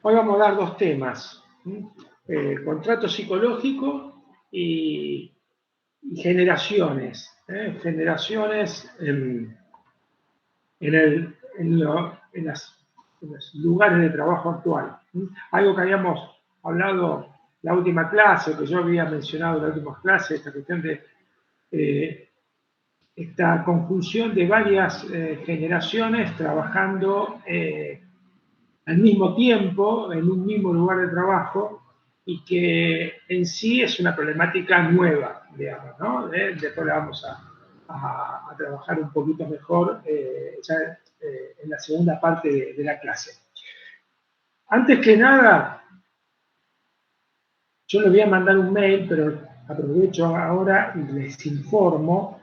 Hoy vamos a dar dos temas, contrato psicológico y generaciones, generaciones en los lugares de trabajo actual. Algo que habíamos hablado la última clase, que yo había mencionado en la última clase, esta cuestión de esta conjunción de varias generaciones trabajando al mismo tiempo en un mismo lugar de trabajo y que en sí es una problemática nueva, digamos, ¿no? Después la vamos a trabajar un poquito mejor ya en la segunda parte de la clase. Antes que nada, yo les voy a mandar un mail, pero aprovecho ahora y les informo,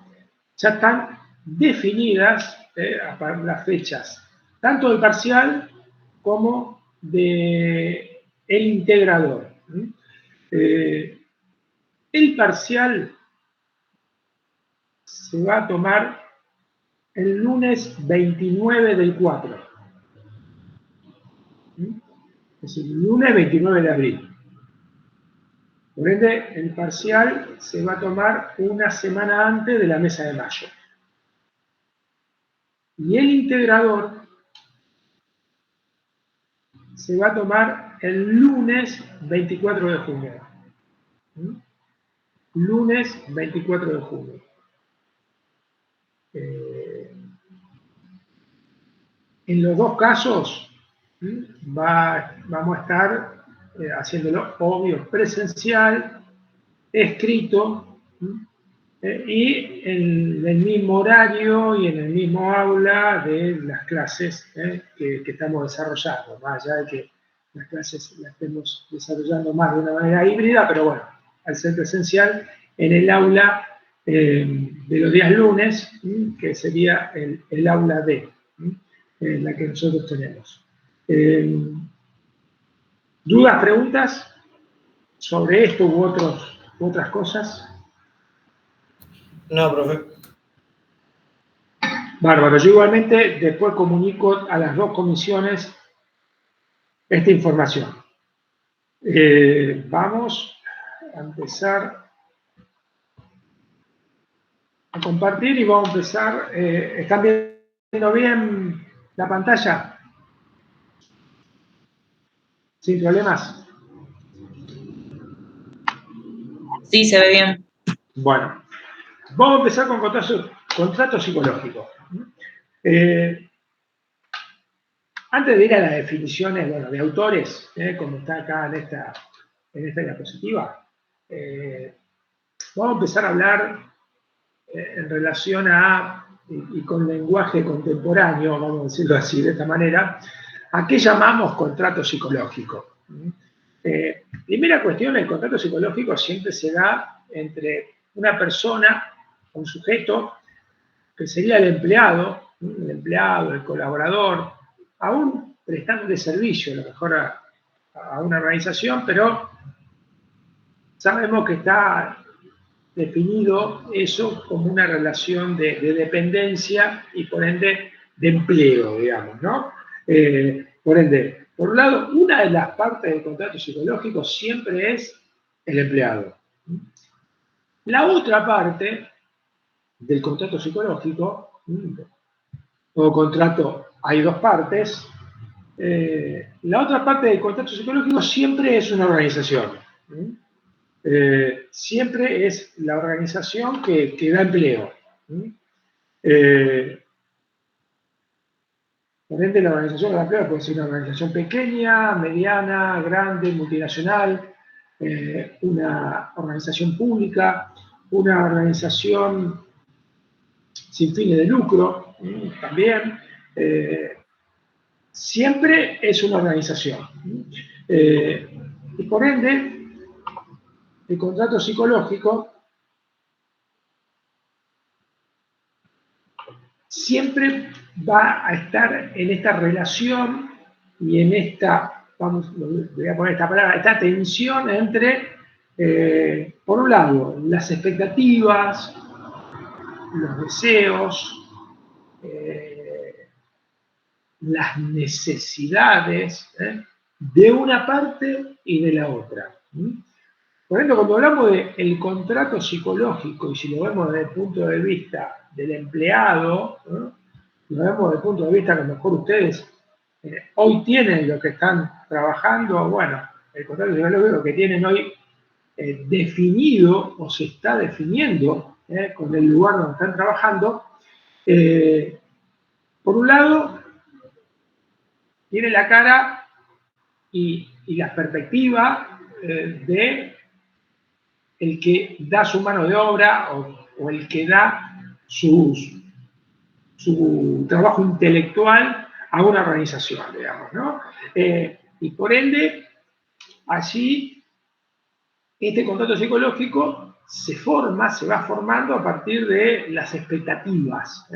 ya están definidas las fechas, tanto del parcial como del integrador. El parcial se va a tomar el lunes 29 del 4. Es decir, el lunes 29 de abril. Por ende, el parcial se va a tomar una semana antes de la mesa de mayo. Y el integrador se va a tomar el lunes 24 de junio. Lunes 24 de junio. En los dos casos vamos a estar haciéndolo obvio presencial, escrito, y en el mismo horario y en el mismo aula de las clases que estamos desarrollando, más allá de que las clases las estemos desarrollando más de una manera híbrida, pero bueno, al ser presencial, en el aula de los días lunes, que sería el aula D, la que nosotros tenemos. ¿Dudas, preguntas sobre esto u otras cosas? No, profe. Bárbaro. Yo igualmente después comunico a las dos comisiones esta información. Vamos a empezar a compartir y vamos a empezar. ¿Están viendo bien la pantalla? ¿Sin problemas? Sí, se ve bien. Bueno, vamos a empezar con contrato psicológico. Antes de ir a las definiciones, bueno, de autores, como está acá en esta diapositiva, vamos a empezar a hablar en relación a, y con lenguaje contemporáneo, vamos a decirlo así, de esta manera, a qué llamamos contrato psicológico. Primera cuestión, el contrato psicológico siempre se da entre una persona, un sujeto, que sería el empleado, el colaborador, aún prestándole servicio, a lo mejor a una organización, pero sabemos que está definido eso como una relación de dependencia y por ende de empleo, digamos, ¿no? Por ende, por un lado, una de las partes del contrato psicológico siempre es el empleado. La otra parte del contrato psicológico, todo contrato hay dos partes, la otra parte del contrato psicológico siempre es una organización. Siempre es la organización que da empleo. Por ende, la organización que da empleo puede ser una organización pequeña, mediana, grande, multinacional, una organización pública, una organización sin fines de lucro, también. Siempre es una organización. Y por ende, el contrato psicológico siempre va a estar en esta relación y en esta, voy a poner esta palabra, esta tensión entre, por un lado, las expectativas, los deseos, las necesidades de una parte y de la otra. Por ejemplo, cuando hablamos del contrato psicológico, y si lo vemos desde el punto de vista del empleado, ¿no? Lo vemos desde el punto de vista que a lo mejor ustedes hoy tienen lo que están trabajando, bueno, el contrato psicológico lo que tienen hoy definido o se está definiendo con el lugar donde están trabajando, por un lado, tiene la cara y la perspectiva de el que da su mano de obra o el que da su trabajo intelectual a una organización, digamos, ¿no? Y por ende, allí este contrato psicológico se va formando a partir de las expectativas.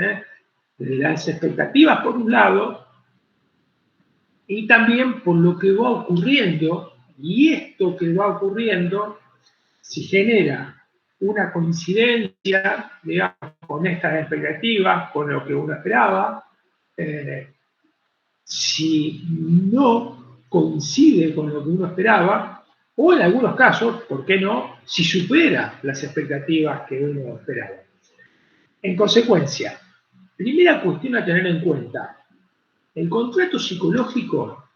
De las expectativas por un lado, y también por lo que va ocurriendo, y esto que va ocurriendo, si genera una coincidencia, digamos, con estas expectativas, con lo que uno esperaba, si no coincide con lo que uno esperaba, o en algunos casos, ¿por qué no?, si supera las expectativas que uno esperaba. En consecuencia, primera cuestión a tener en cuenta, el contrato psicológico,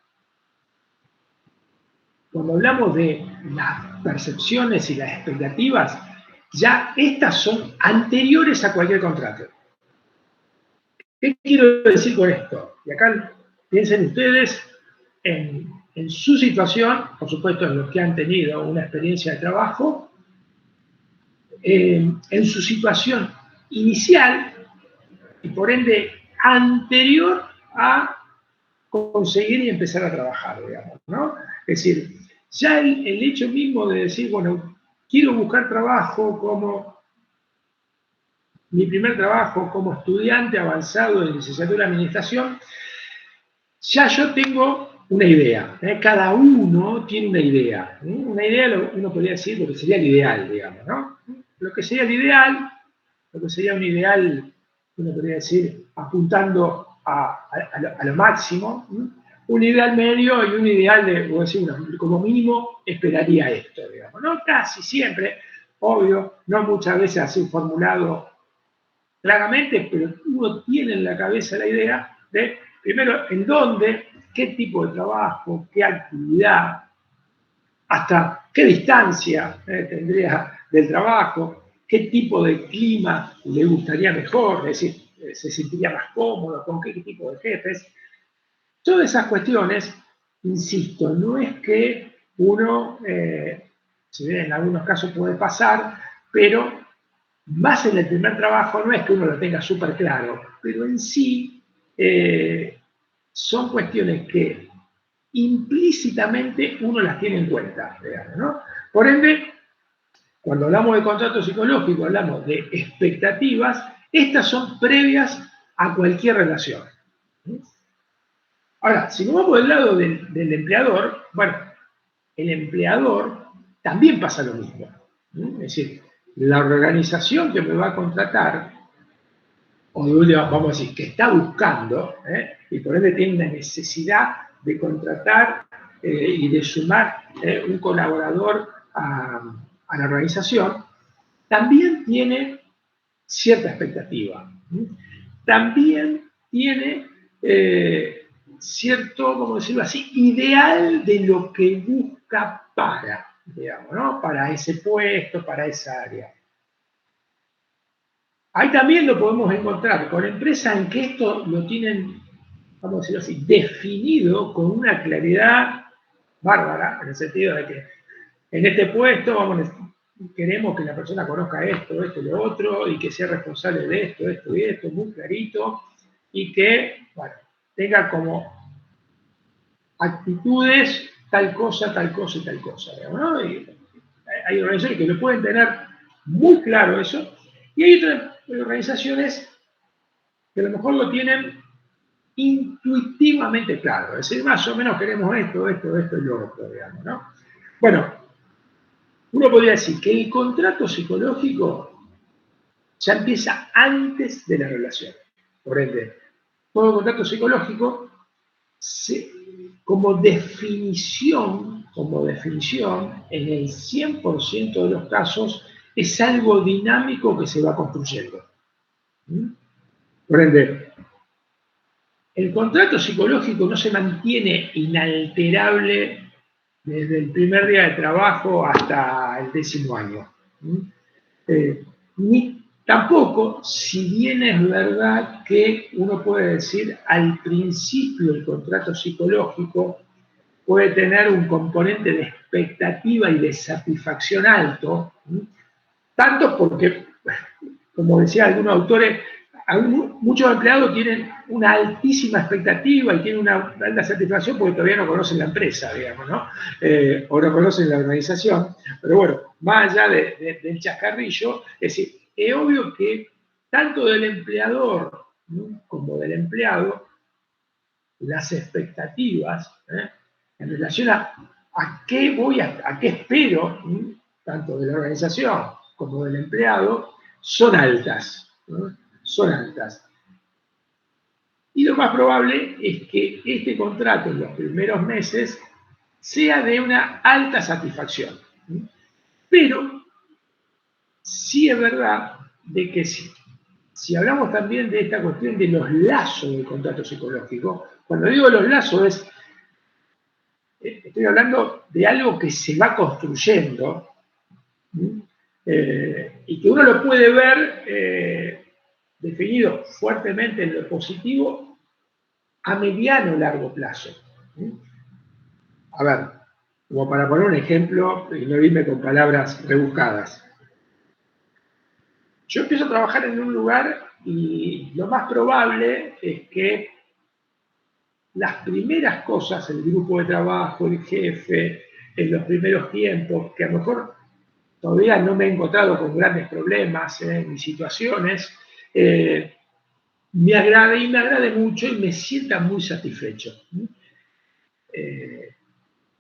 cuando hablamos de las percepciones y las expectativas, ya estas son anteriores a cualquier contrato. ¿Qué quiero decir con esto? Y acá piensen ustedes en su situación, por supuesto en los que han tenido una experiencia de trabajo, en su situación inicial y por ende anterior a conseguir y empezar a trabajar, digamos, ¿no? Es decir, ya el hecho mismo de decir, bueno, quiero buscar trabajo como mi primer trabajo como estudiante avanzado en licenciatura de administración, ya yo tengo una idea. Cada uno tiene una idea. Una idea, uno podría decir lo que sería el ideal, digamos, ¿no? Lo que sería el ideal, lo que sería un ideal, uno podría decir, apuntando a lo máximo, un ideal medio y un ideal de, voy a decir, como mínimo esperaría esto, digamos, ¿no? Casi siempre, obvio, no muchas veces así formulado claramente, pero uno tiene en la cabeza la idea de, primero, en dónde, qué tipo de trabajo, qué actividad, hasta qué distancia tendría del trabajo, qué tipo de clima le gustaría mejor, es decir, se sentiría más cómodo, con qué tipo de jefes. Todas esas cuestiones, insisto, no es que uno, si bien en algunos casos puede pasar, pero más en el primer trabajo no es que uno lo tenga súper claro, pero en sí son cuestiones que implícitamente uno las tiene en cuenta, digamos, ¿no? Por ende, cuando hablamos de contrato psicológico, hablamos de expectativas, estas son previas a cualquier relación. Ahora, si nos vamos del lado del empleador, bueno, el empleador también pasa lo mismo. Es decir, la organización que me va a contratar, o vamos a decir, que está buscando, y por ende tiene una necesidad de contratar y de sumar un colaborador a la organización, también tiene cierta expectativa. También tiene cierto, vamos a decirlo así, ideal de lo que busca para, digamos, ¿no? Para ese puesto, para esa área. Ahí también lo podemos encontrar con empresas en que esto lo tienen, vamos a decirlo así, definido con una claridad bárbara, en el sentido de que en este puesto queremos que la persona conozca esto, esto y lo otro, y que sea responsable de esto, esto y esto, muy clarito, y que, bueno, tenga como actitudes tal cosa y tal cosa, digamos, ¿no? Y hay organizaciones que lo pueden tener muy claro eso, y hay otras organizaciones que a lo mejor lo tienen intuitivamente claro, es decir, más o menos queremos esto, esto, esto y lo otro, digamos, ¿no? Bueno, uno podría decir que el contrato psicológico ya empieza antes de la relación. Por ende, todo contrato psicológico como definición, en el 100% de los casos, es algo dinámico que se va construyendo. Por ende, el contrato psicológico no se mantiene inalterable desde el primer día de trabajo hasta el 10º año. Ni tampoco, si bien es verdad que uno puede decir al principio el contrato psicológico puede tener un componente de expectativa y de satisfacción alto, tanto porque, como decían algunos autores, muchos empleados tienen una altísima expectativa y tienen una alta satisfacción porque todavía no conocen la empresa, digamos, ¿no? O no conocen la organización. Pero bueno, más allá del chascarrillo, es decir, es obvio que tanto del empleador, ¿no?, como del empleado, las expectativas, en relación a qué voy, a qué espero, tanto de la organización como del empleado, son altas, ¿no? Son altas. Y lo más probable es que este contrato en los primeros meses sea de una alta satisfacción. Pero sí es verdad de que si hablamos también de esta cuestión de los lazos del contrato psicológico, cuando digo los lazos estoy hablando de algo que se va construyendo y que uno lo puede ver definido fuertemente en lo positivo a mediano o largo plazo. A ver, como para poner un ejemplo y no irme con palabras rebuscadas. Yo empiezo a trabajar en un lugar y lo más probable es que las primeras cosas, el grupo de trabajo, el jefe, en los primeros tiempos, que a lo mejor todavía no me he encontrado con grandes problemas ni situaciones, me agrade mucho y me sienta muy satisfecho.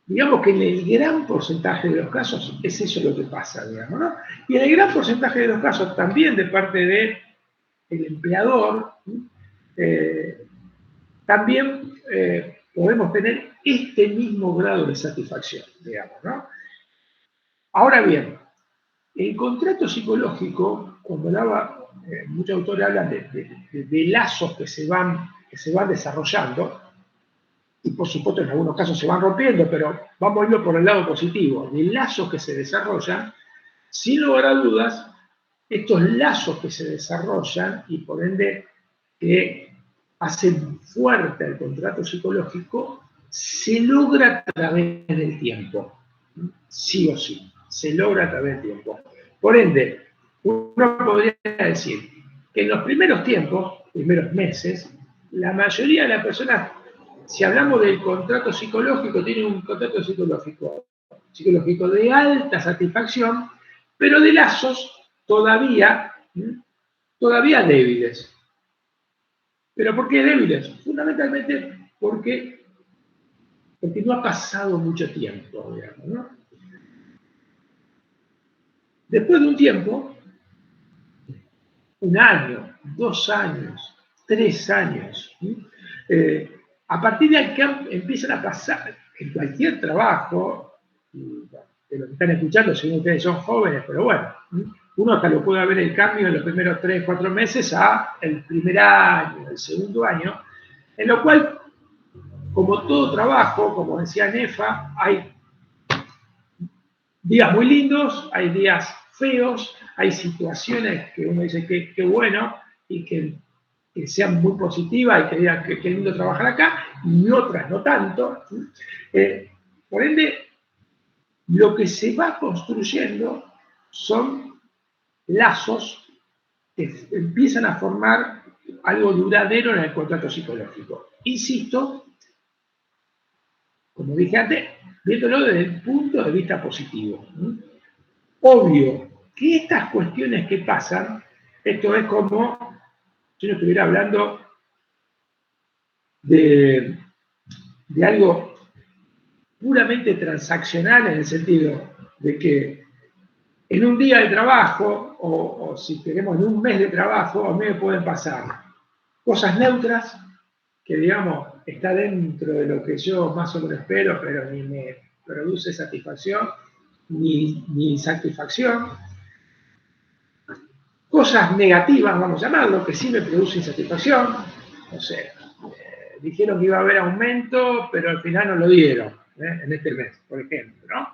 Digamos que en el gran porcentaje de los casos es eso lo que pasa, digamos, ¿no? Y en el gran porcentaje de los casos también de parte del empleador, también podemos tener este mismo grado de satisfacción, digamos, ¿no? Ahora bien, el contrato psicológico, cuando muchos autores hablan de lazos que se van desarrollando, y por supuesto en algunos casos se van rompiendo, pero vamos a irlo por el lado positivo, de lazos que se desarrollan, sin lugar a dudas, estos lazos que se desarrollan y por ende que hacen fuerte el contrato psicológico, se logra a través del tiempo, sí o sí, se logra a través del tiempo. Por ende, uno podría decir que en los primeros tiempos, primeros meses, la mayoría de las personas, si hablamos del contrato psicológico, tienen un contrato psicológico de alta satisfacción, pero de lazos todavía débiles. ¿Pero por qué débiles? Fundamentalmente porque no ha pasado mucho tiempo, digamos, ¿no? Después de un tiempo, 1 año, 2 años, 3 años, a partir de que empiezan a pasar en cualquier trabajo, de lo que están escuchando, según ustedes son jóvenes, pero bueno, uno hasta lo puede ver el cambio en los primeros 3, 4 meses a el primer año, el segundo año, en lo cual, como todo trabajo, como decía Nefa, hay días muy lindos, hay días feos, hay situaciones que uno dice que bueno y que sean muy positivas y que digan que lindo trabajar acá, y otras no tanto. Por ende, lo que se va construyendo son lazos que empiezan a formar algo duradero en el contrato psicológico. Insisto, como dije antes, viéndolo desde el punto de vista positivo. Obvio que estas cuestiones que pasan, esto es como si yo estuviera hablando de algo puramente transaccional en el sentido de que en un día de trabajo, o si queremos en un mes de trabajo, a mí me pueden pasar cosas neutras, que digamos, está dentro de lo que yo más o menos espero, pero ni me produce satisfacción ni satisfacción. Cosas negativas, vamos a llamarlo, que sí me producen insatisfacción. No sé, dijeron que iba a haber aumento, pero al final no lo dieron, en este mes, por ejemplo, ¿no?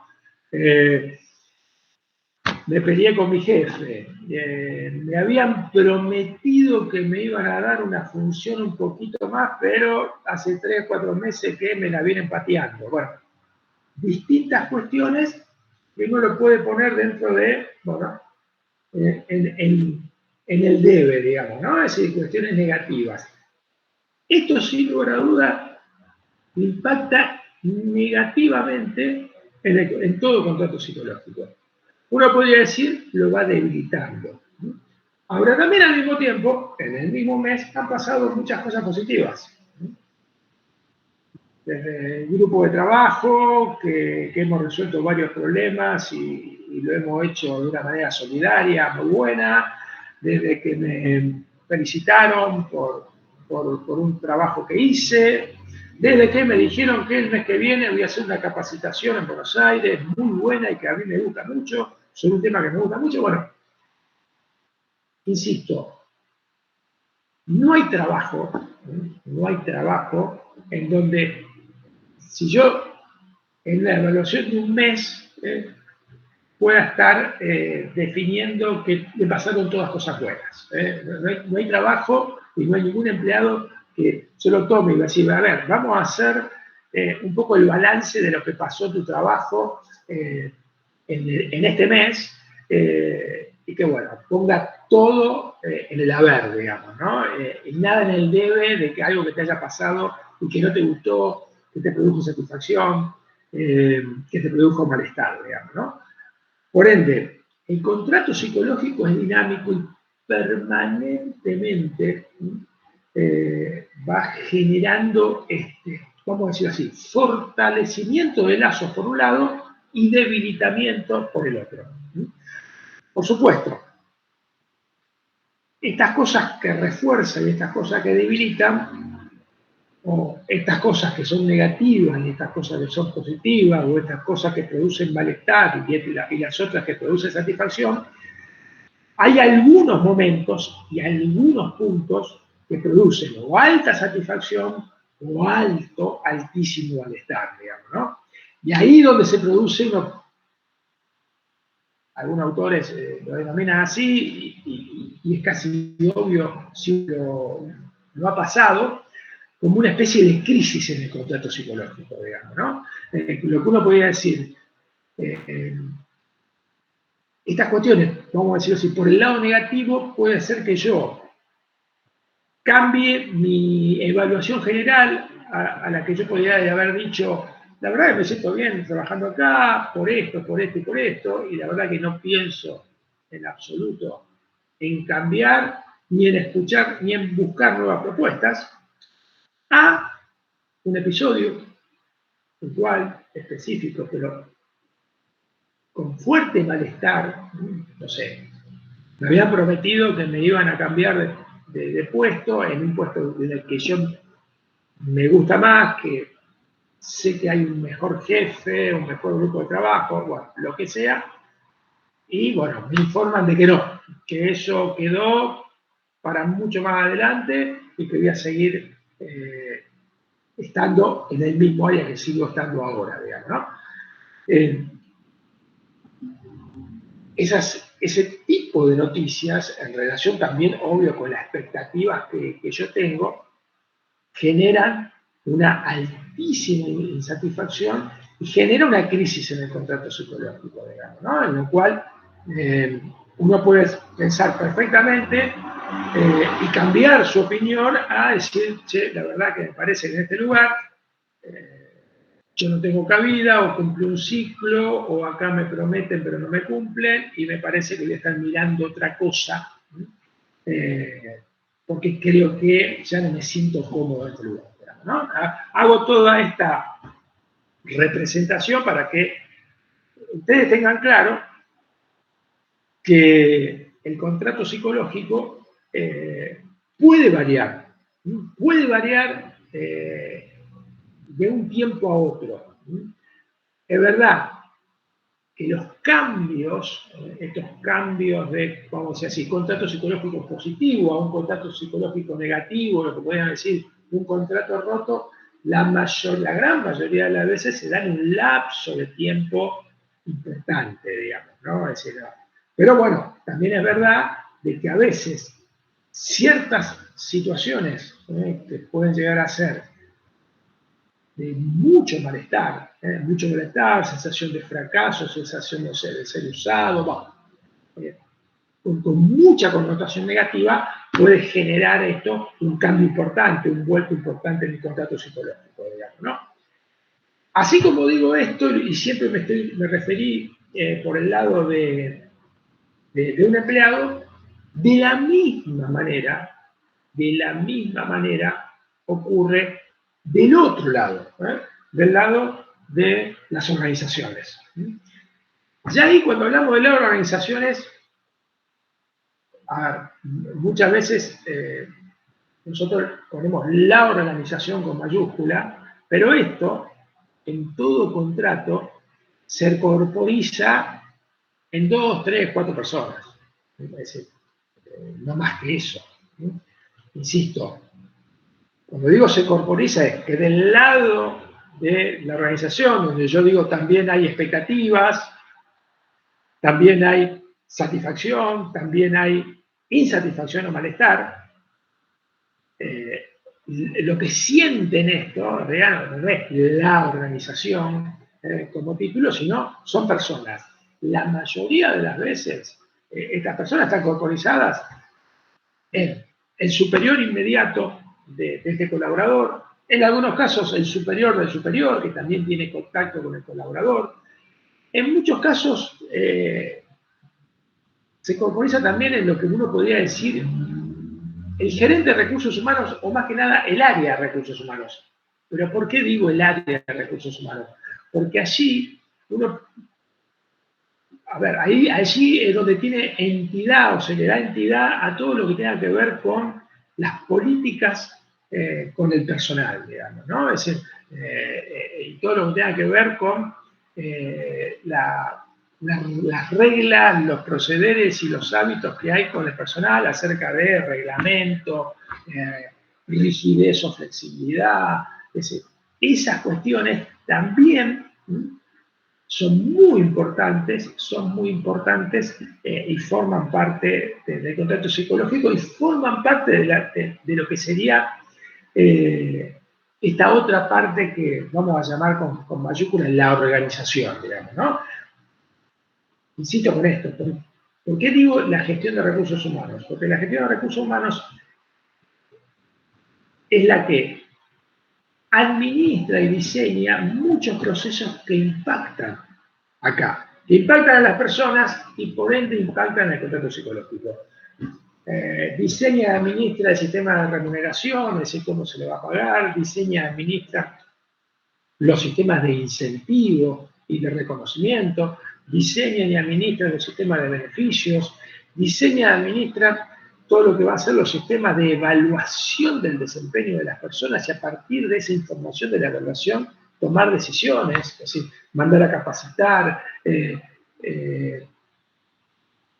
Me peleé con mi jefe, me habían prometido que me iban a dar una función un poquito más, pero hace 3 o 4 meses que me la vienen pateando. Bueno, distintas cuestiones que uno lo puede poner dentro de, bueno, en el debe, digamos, ¿no? Es decir, cuestiones negativas. Esto, sin lugar a duda, impacta negativamente en todo contrato psicológico. Uno podría decir, lo va debilitando. Ahora también al mismo tiempo, en el mismo mes, han pasado muchas cosas positivas. Desde el grupo de trabajo, que hemos resuelto varios problemas y lo hemos hecho de una manera solidaria, muy buena, desde que me felicitaron por un trabajo que hice, desde que me dijeron que el mes que viene voy a hacer una capacitación en Buenos Aires muy buena y que a mí me gusta mucho, sobre un tema que me gusta mucho. Bueno, insisto, no hay trabajo en donde, si yo en la evaluación de un mes pueda estar definiendo que le pasaron todas cosas buenas. No hay trabajo y no hay ningún empleado que se lo tome y va a decir, a ver, vamos a hacer un poco el balance de lo que pasó en tu trabajo en este mes y que, bueno, ponga todo en el haber, digamos, ¿no? Y nada en el debe de que algo que te haya pasado y que no te gustó, que te produjo satisfacción, que te produjo malestar, digamos, ¿no? Por ende, el contrato psicológico es dinámico y permanentemente va generando, vamos a decir así, fortalecimiento de lazos por un lado y debilitamiento por el otro. Por supuesto, estas cosas que refuerzan y estas cosas que debilitan, o estas cosas que son negativas y estas cosas que son positivas, o estas cosas que producen malestar y las otras que producen satisfacción, hay algunos momentos y algunos puntos que producen o alta satisfacción o altísimo malestar, digamos, ¿no? Y ahí donde se produce, algunos autores lo denominan así, y es casi obvio si lo ha pasado, como una especie de crisis en el contrato psicológico, digamos, ¿no? Lo que uno podría decir, estas cuestiones, vamos a decirlo así, por el lado negativo puede ser que yo cambie mi evaluación general a la que yo podría haber dicho, la verdad que me siento bien trabajando acá, por esto, y la verdad que no pienso en absoluto en cambiar, ni en escuchar, ni en buscar nuevas propuestas, a un episodio puntual, específico, pero con fuerte malestar, no sé, me habían prometido que me iban a cambiar de puesto, en un puesto en el que yo me gusta más, que sé que hay un mejor jefe, un mejor grupo de trabajo, bueno, lo que sea, y bueno, me informan de que no, que eso quedó para mucho más adelante y que voy a seguir estando en el mismo área que sigo estando ahora, digamos, ¿no? Ese tipo de noticias, en relación también, obvio, con las expectativas que yo tengo, generan una altísima insatisfacción y genera una crisis en el contrato psicológico, digamos, ¿no? En lo cual uno puede pensar perfectamente y cambiar su opinión a decir, che, la verdad que me parece que en este lugar yo no tengo cabida, o cumplí un ciclo, o acá me prometen pero no me cumplen, y me parece que voy a estar mirando otra cosa, porque creo que ya no me siento cómodo en este lugar, ¿no? Hago toda esta representación para que ustedes tengan claro que el contrato psicológico puede variar de un tiempo a otro. Es verdad que los cambios, estos cambios de, vamos a decir así, contrato psicológico positivo a un contrato psicológico negativo, lo que podrían decir un contrato roto, la gran mayoría de las veces se dan un lapso de tiempo importante, digamos, ¿no? Es decir, no. Pero bueno, también es verdad de que a veces ciertas situaciones que pueden llegar a ser de mucho malestar, sensación de fracaso, sensación, no sé, de ser usado, con mucha connotación negativa, puede generar esto un cambio importante, un vuelco importante en el contrato psicológico, digamos, ¿no? Así como digo esto, y siempre me referí por el lado de un empleado, de la misma manera ocurre del otro lado, del lado de las organizaciones. Ya ahí cuando hablamos de las organizaciones, muchas veces nosotros ponemos la organización con mayúscula, pero esto en todo contrato se corporiza en 2, 3, 4 personas. Es decir, no más que eso. Insisto, cuando digo se corporiza es que del lado de la organización, donde yo digo también hay expectativas, también hay satisfacción, también hay insatisfacción o malestar, lo que sienten esto, no es la organización como título, sino son personas. La mayoría de las veces, estas personas están corporizadas en el superior inmediato de este colaborador, en algunos casos el superior del superior, que también tiene contacto con el colaborador. En muchos casos se corporiza también en lo que uno podría decir el gerente de recursos humanos, o más que nada el área de recursos humanos. ¿Pero por qué digo el área de recursos humanos? Porque allí allí es donde tiene entidad o se le da entidad a todo lo que tenga que ver con las políticas con el personal, digamos, ¿no? Es decir, y todo lo que tenga que ver con las reglas, los procederes y los hábitos que hay con el personal acerca de reglamento, rigidez o flexibilidad. Es decir, esas cuestiones también son muy importantes y forman parte del contrato psicológico y forman parte de lo que sería esta otra parte que vamos a llamar con mayúsculas la organización, digamos, ¿no? Insisto con esto, ¿por qué digo la gestión de recursos humanos? Porque la gestión de recursos humanos es la que administra y diseña muchos procesos que impactan acá, que impactan a las personas y por ende impactan en el contrato psicológico. Diseña y administra el sistema de remuneración, es decir, cómo se le va a pagar, diseña y administra los sistemas de incentivo y de reconocimiento, diseña y administra los sistemas de beneficios, diseña y administra todo lo que va a ser los sistemas de evaluación del desempeño de las personas y a partir de esa información de la evaluación tomar decisiones, es decir, mandar a capacitar,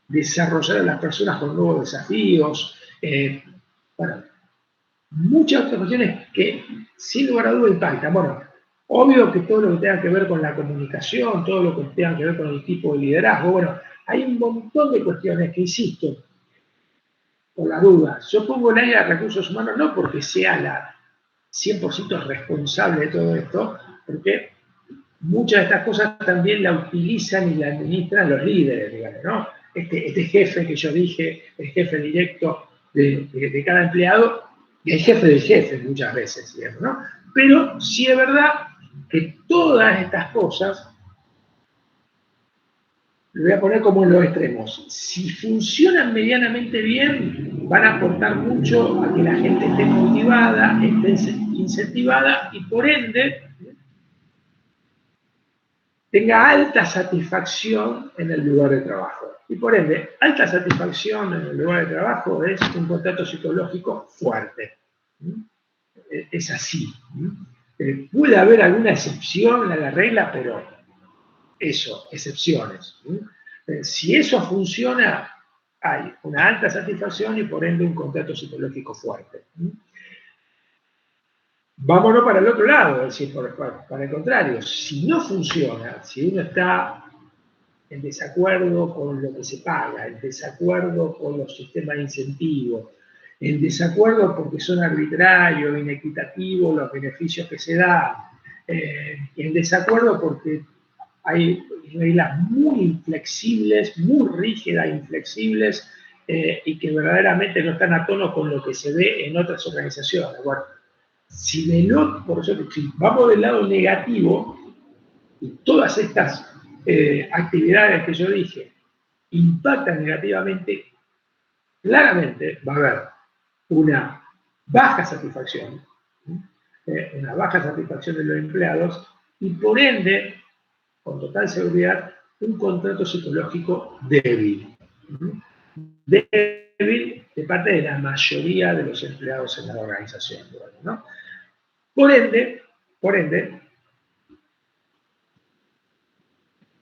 desarrollar a las personas con nuevos desafíos, bueno, muchas otras cuestiones que sin lugar a dudas impactan. Bueno, obvio que todo lo que tenga que ver con la comunicación, todo lo que tenga que ver con el tipo de liderazgo, bueno, hay un montón de cuestiones que, insisto, por la duda, yo pongo el área de recursos humanos no porque sea la 100% responsable de todo esto, porque muchas de estas cosas también la utilizan y la administran los líderes, digamos, ¿no? Este jefe que yo dije, el jefe directo de cada empleado, y el jefe del jefe muchas veces, digamos, ¿no? Pero sí es verdad que todas estas cosas, lo voy a poner como en los extremos, si funcionan medianamente bien, van a aportar mucho a que la gente esté motivada, esté incentivada y por ende tenga alta satisfacción en el lugar de trabajo. Y por ende, alta satisfacción en el lugar de trabajo es un contrato psicológico fuerte. Es así. Puede haber alguna excepción a la regla, pero eso, excepciones. Si eso funciona, hay una alta satisfacción y por ende un contrato psicológico fuerte. Vámonos para el otro lado, es decir, para el contrario, si no funciona, si uno está en desacuerdo con lo que se paga, en desacuerdo con los sistemas de incentivos, en desacuerdo porque son arbitrarios, inequitativos los beneficios que se dan, en desacuerdo porque hay reglas muy inflexibles, muy rígidas, inflexibles, y que verdaderamente no están a tono con lo que se ve en otras organizaciones. Bueno, por eso, si vamos del lado negativo, y todas estas actividades que yo dije impactan negativamente, claramente va a haber una baja satisfacción de los empleados y por ende, con total seguridad, un contrato psicológico débil. Débil de parte de la mayoría de los empleados en la organización. ¿No? Por ende,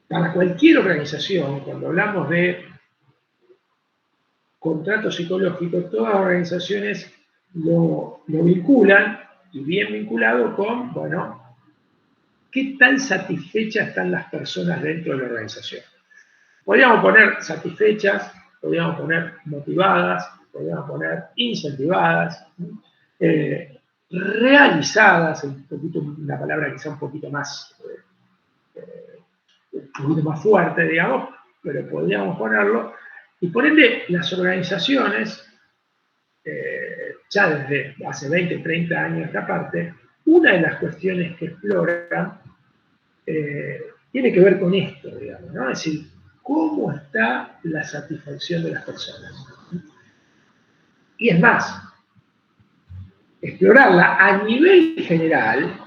para cualquier organización, cuando hablamos de contratos psicológicos, todas las organizaciones lo vinculan, y bien vinculado con, bueno, ¿qué tan satisfechas están las personas dentro de la organización? Podríamos poner satisfechas, podríamos poner motivadas, podríamos poner incentivadas, realizadas, una palabra quizá un poquito más fuerte, digamos, pero podríamos ponerlo. Y por ende, las organizaciones, ya desde hace 20, 30 años esta parte, una de las cuestiones que exploran tiene que ver con esto, digamos, ¿no? Es decir, ¿cómo está la satisfacción de las personas? Y es más, explorarla a nivel general,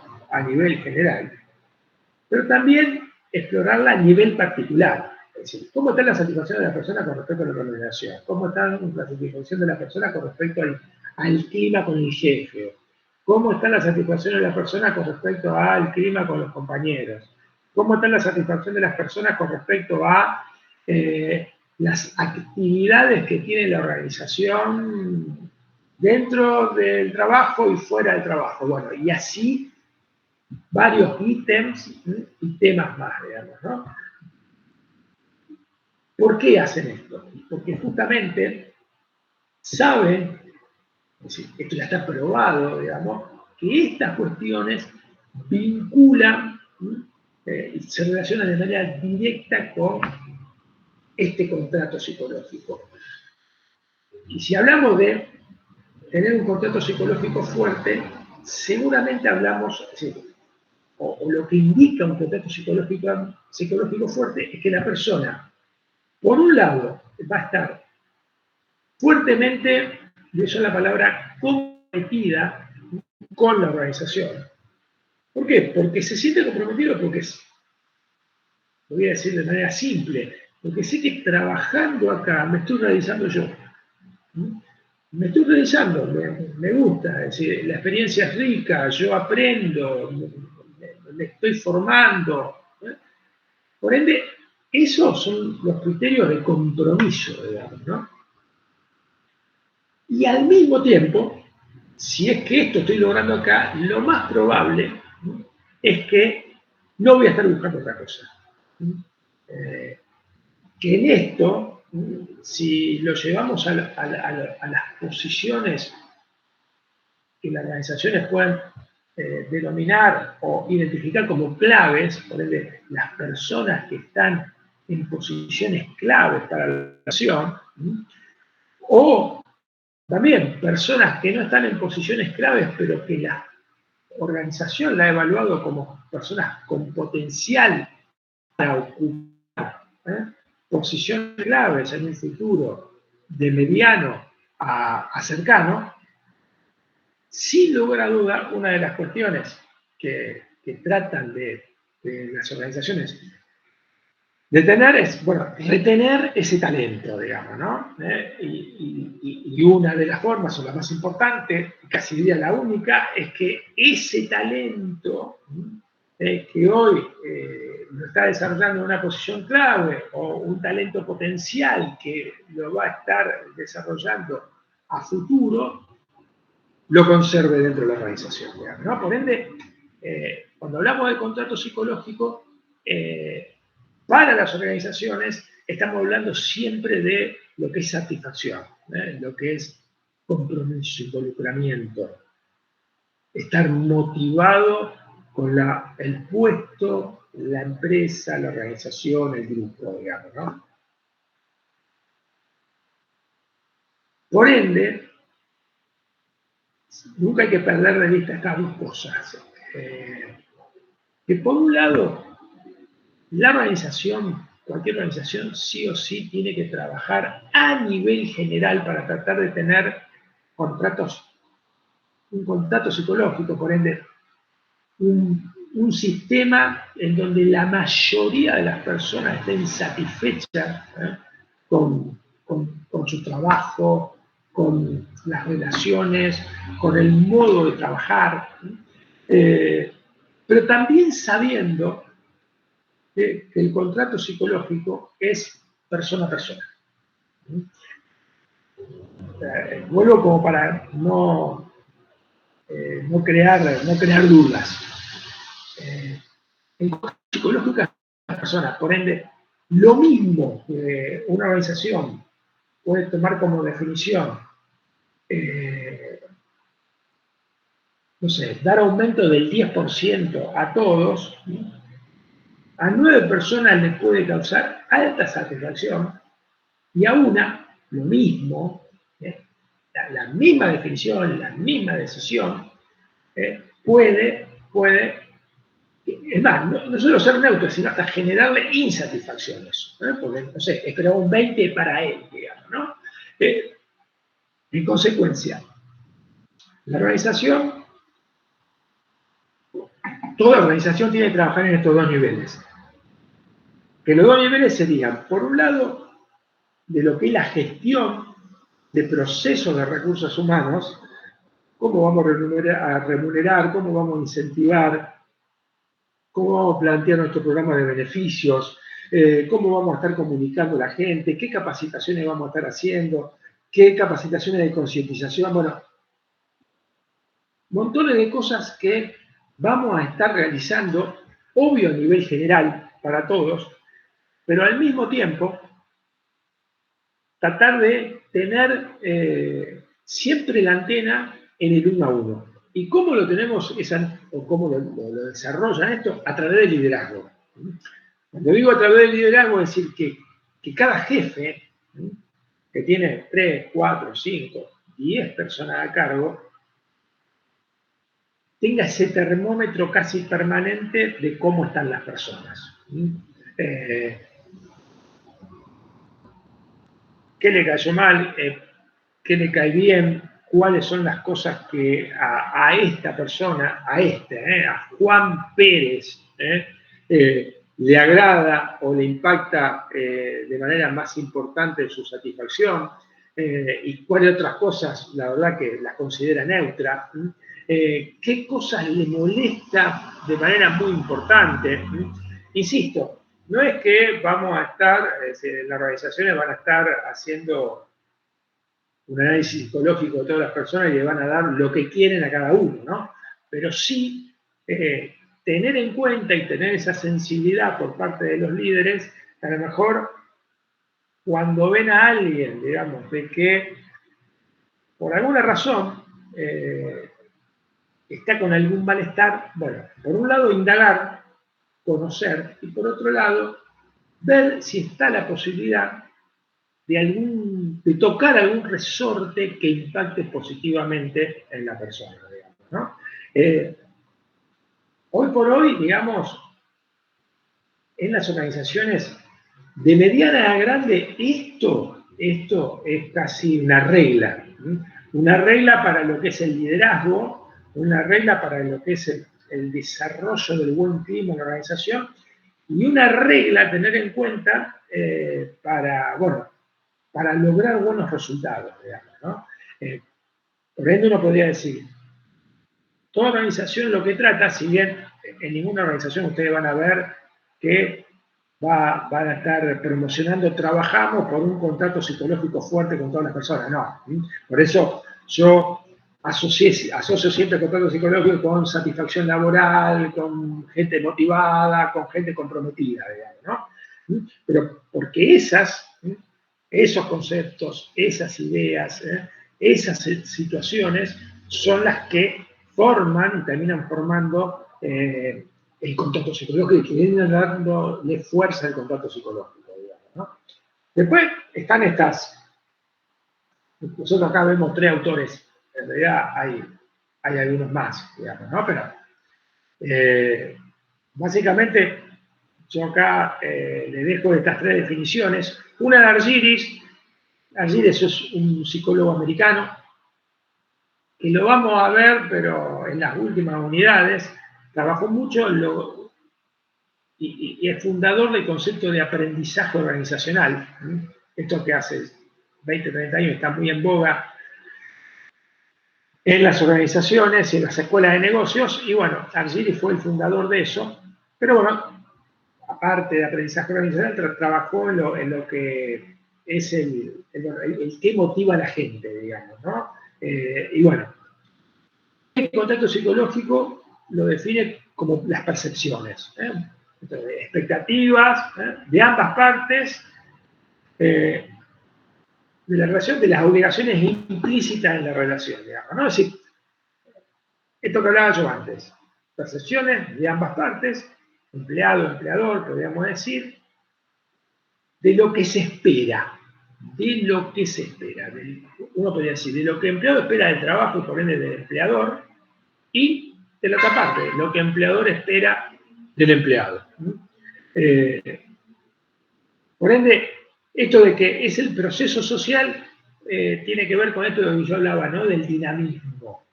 pero también explorarla a nivel particular. Es decir, ¿cómo está la satisfacción de la persona con respecto a la remuneración? ¿Cómo está la satisfacción de la persona con respecto al clima con el jefe? ¿Cómo está la satisfacción de la persona con respecto al clima con los compañeros? ¿Cómo está la satisfacción de las personas con respecto a las actividades que tiene la organización dentro del trabajo y fuera del trabajo? Bueno, y así varios ítems y temas más, digamos, ¿no? ¿Por qué hacen esto? Porque justamente saben, es decir, esto ya está probado, digamos, que estas cuestiones vinculan y se relacionan de manera directa con este contrato psicológico. Y si hablamos de tener un contrato psicológico fuerte, seguramente hablamos, es decir, o lo que indica un contrato psicológico fuerte es que la persona, por un lado, va a estar fuertemente, y eso es la palabra, comprometida con la organización. ¿Por qué? Porque se siente comprometido, porque lo voy a decir de manera simple, porque sé que trabajando acá me estoy realizando yo. Me estoy realizando, me gusta, es decir, la experiencia es rica, yo aprendo, me estoy formando. Por ende, esos son los criterios de compromiso, digamos, ¿no? Y al mismo tiempo, si es que esto estoy logrando acá, lo más probable es que no voy a estar buscando otra cosa. Que en esto, si lo llevamos a las posiciones que las organizaciones pueden denominar o identificar como claves, por ejemplo, las personas que están en posiciones claves para la relación, o también personas que no están en posiciones claves, pero que la organización la ha evaluado como personas con potencial para ocupar posiciones claves en un futuro de mediano a cercano, sin lugar a duda, una de las cuestiones que tratan de las organizaciones retener ese talento, digamos, ¿no? Y una de las formas, o la más importante, casi diría la única, es que ese talento que hoy lo está desarrollando en una posición clave, o un talento potencial que lo va a estar desarrollando a futuro, lo conserve dentro de la organización, digamos, ¿no? Por ende, cuando hablamos de contrato psicológico, para las organizaciones estamos hablando siempre de lo que es satisfacción, lo que es compromiso, involucramiento, estar motivado con el puesto, la empresa, la organización, el grupo, digamos, ¿no? Por ende, nunca hay que perder de vista estas dos cosas. Que por un lado, la organización, cualquier organización, sí o sí tiene que trabajar a nivel general para tratar de tener un contrato psicológico, por ende, un sistema en donde la mayoría de las personas estén satisfechas con su trabajo, con las relaciones, con el modo de trabajar, pero también sabiendo que el contrato psicológico es persona a persona. Vuelvo como para no crear dudas. El contrato psicológico es persona a persona, por ende, lo mismo que una organización puede tomar como definición, no sé, dar aumento del 10% a todos, a 9 personas les puede causar alta satisfacción y a una, lo mismo, la misma definición, la misma decisión, puede, es más, no solo ser neutro, sino hasta generarle insatisfacciones, porque, no sé, esperaba un 20 para él, digamos, ¿no? En consecuencia, la organización, toda organización tiene que trabajar en estos dos niveles. Que los dos niveles serían, por un lado, de lo que es la gestión de procesos de recursos humanos, cómo vamos a remunerar, cómo vamos a incentivar, cómo vamos a plantear nuestro programa de beneficios, cómo vamos a estar comunicando a la gente, qué capacitaciones vamos a estar haciendo, qué capacitaciones de concientización, bueno, montones de cosas que vamos a estar realizando, obvio a nivel general para todos, pero al mismo tiempo tratar de tener siempre la antena en el uno a uno. ¿Y cómo lo tenemos, o cómo lo desarrollan esto? A través del liderazgo. Cuando digo a través del liderazgo, es decir, que cada jefe, que tiene 3, 4, 5, 10 personas a cargo, tenga ese termómetro casi permanente de cómo están las personas. ¿Qué le cayó mal? ¿Qué le cae bien? ¿Cuáles son las cosas que a esta persona, a Juan Pérez, le agrada o le impacta de manera más importante en su satisfacción? Y cuáles otras cosas, la verdad que las considera neutra. ¿Qué cosas le molesta de manera muy importante? Insisto, no es que vamos a estar, las organizaciones van a estar haciendo un análisis psicológico de todas las personas y le van a dar lo que quieren a cada uno, ¿no? Pero sí tener en cuenta y tener esa sensibilidad por parte de los líderes, a lo mejor cuando ven a alguien, digamos, de que por alguna razón está con algún malestar, bueno, por un lado indagar, conocer, y por otro lado ver si está la posibilidad de tocar algún resorte que impacte positivamente en la persona, digamos, ¿no? Hoy por hoy, digamos, en las organizaciones de mediana a grande, esto es casi una regla. Una regla para lo que es el liderazgo, una regla para lo que es el desarrollo del buen clima en la organización, y una regla a tener en cuenta para lograr buenos resultados, digamos, ¿no? Por ende uno podría decir, toda organización lo que trata, si bien en ninguna organización ustedes van a ver que van a estar promocionando, trabajamos por un contrato psicológico fuerte con todas las personas, no. Por eso yo asocio siempre contrato psicológico con satisfacción laboral, con gente motivada, con gente comprometida, digamos, ¿no? Pero porque esos conceptos, esas ideas, esas situaciones son las que forman y terminan formando el contrato psicológico y que vienen dándole fuerza al contrato psicológico, digamos, ¿no? Después están nosotros acá vemos 3 autores, en realidad hay algunos más, digamos, ¿no? Pero básicamente yo acá le dejo estas 3 definiciones. Una de Argyris es un psicólogo americano, que lo vamos a ver, pero en las últimas unidades, trabajó mucho y es fundador del concepto de aprendizaje organizacional. Esto que hace 20, 30 años está muy en boga en las organizaciones y en las escuelas de negocios, y bueno, Argyris fue el fundador de eso, pero bueno, aparte de aprendizaje organizacional, trabajó en lo que es el que motiva a la gente, digamos, ¿no? Y bueno, el contacto psicológico lo define como las percepciones, entonces, expectativas de ambas partes, de la relación, de las obligaciones implícitas en la relación, digamos, ¿no? Es decir, esto que hablaba yo antes, percepciones de ambas partes, empleado, empleador, podríamos decir, de lo que se espera, uno podría decir, de lo que el empleado espera del trabajo y por ende del empleador, y de la otra parte, lo que el empleador espera del empleado. Por ende, esto de que es el proceso social tiene que ver con esto de lo que yo hablaba, ¿no? Del dinamismo.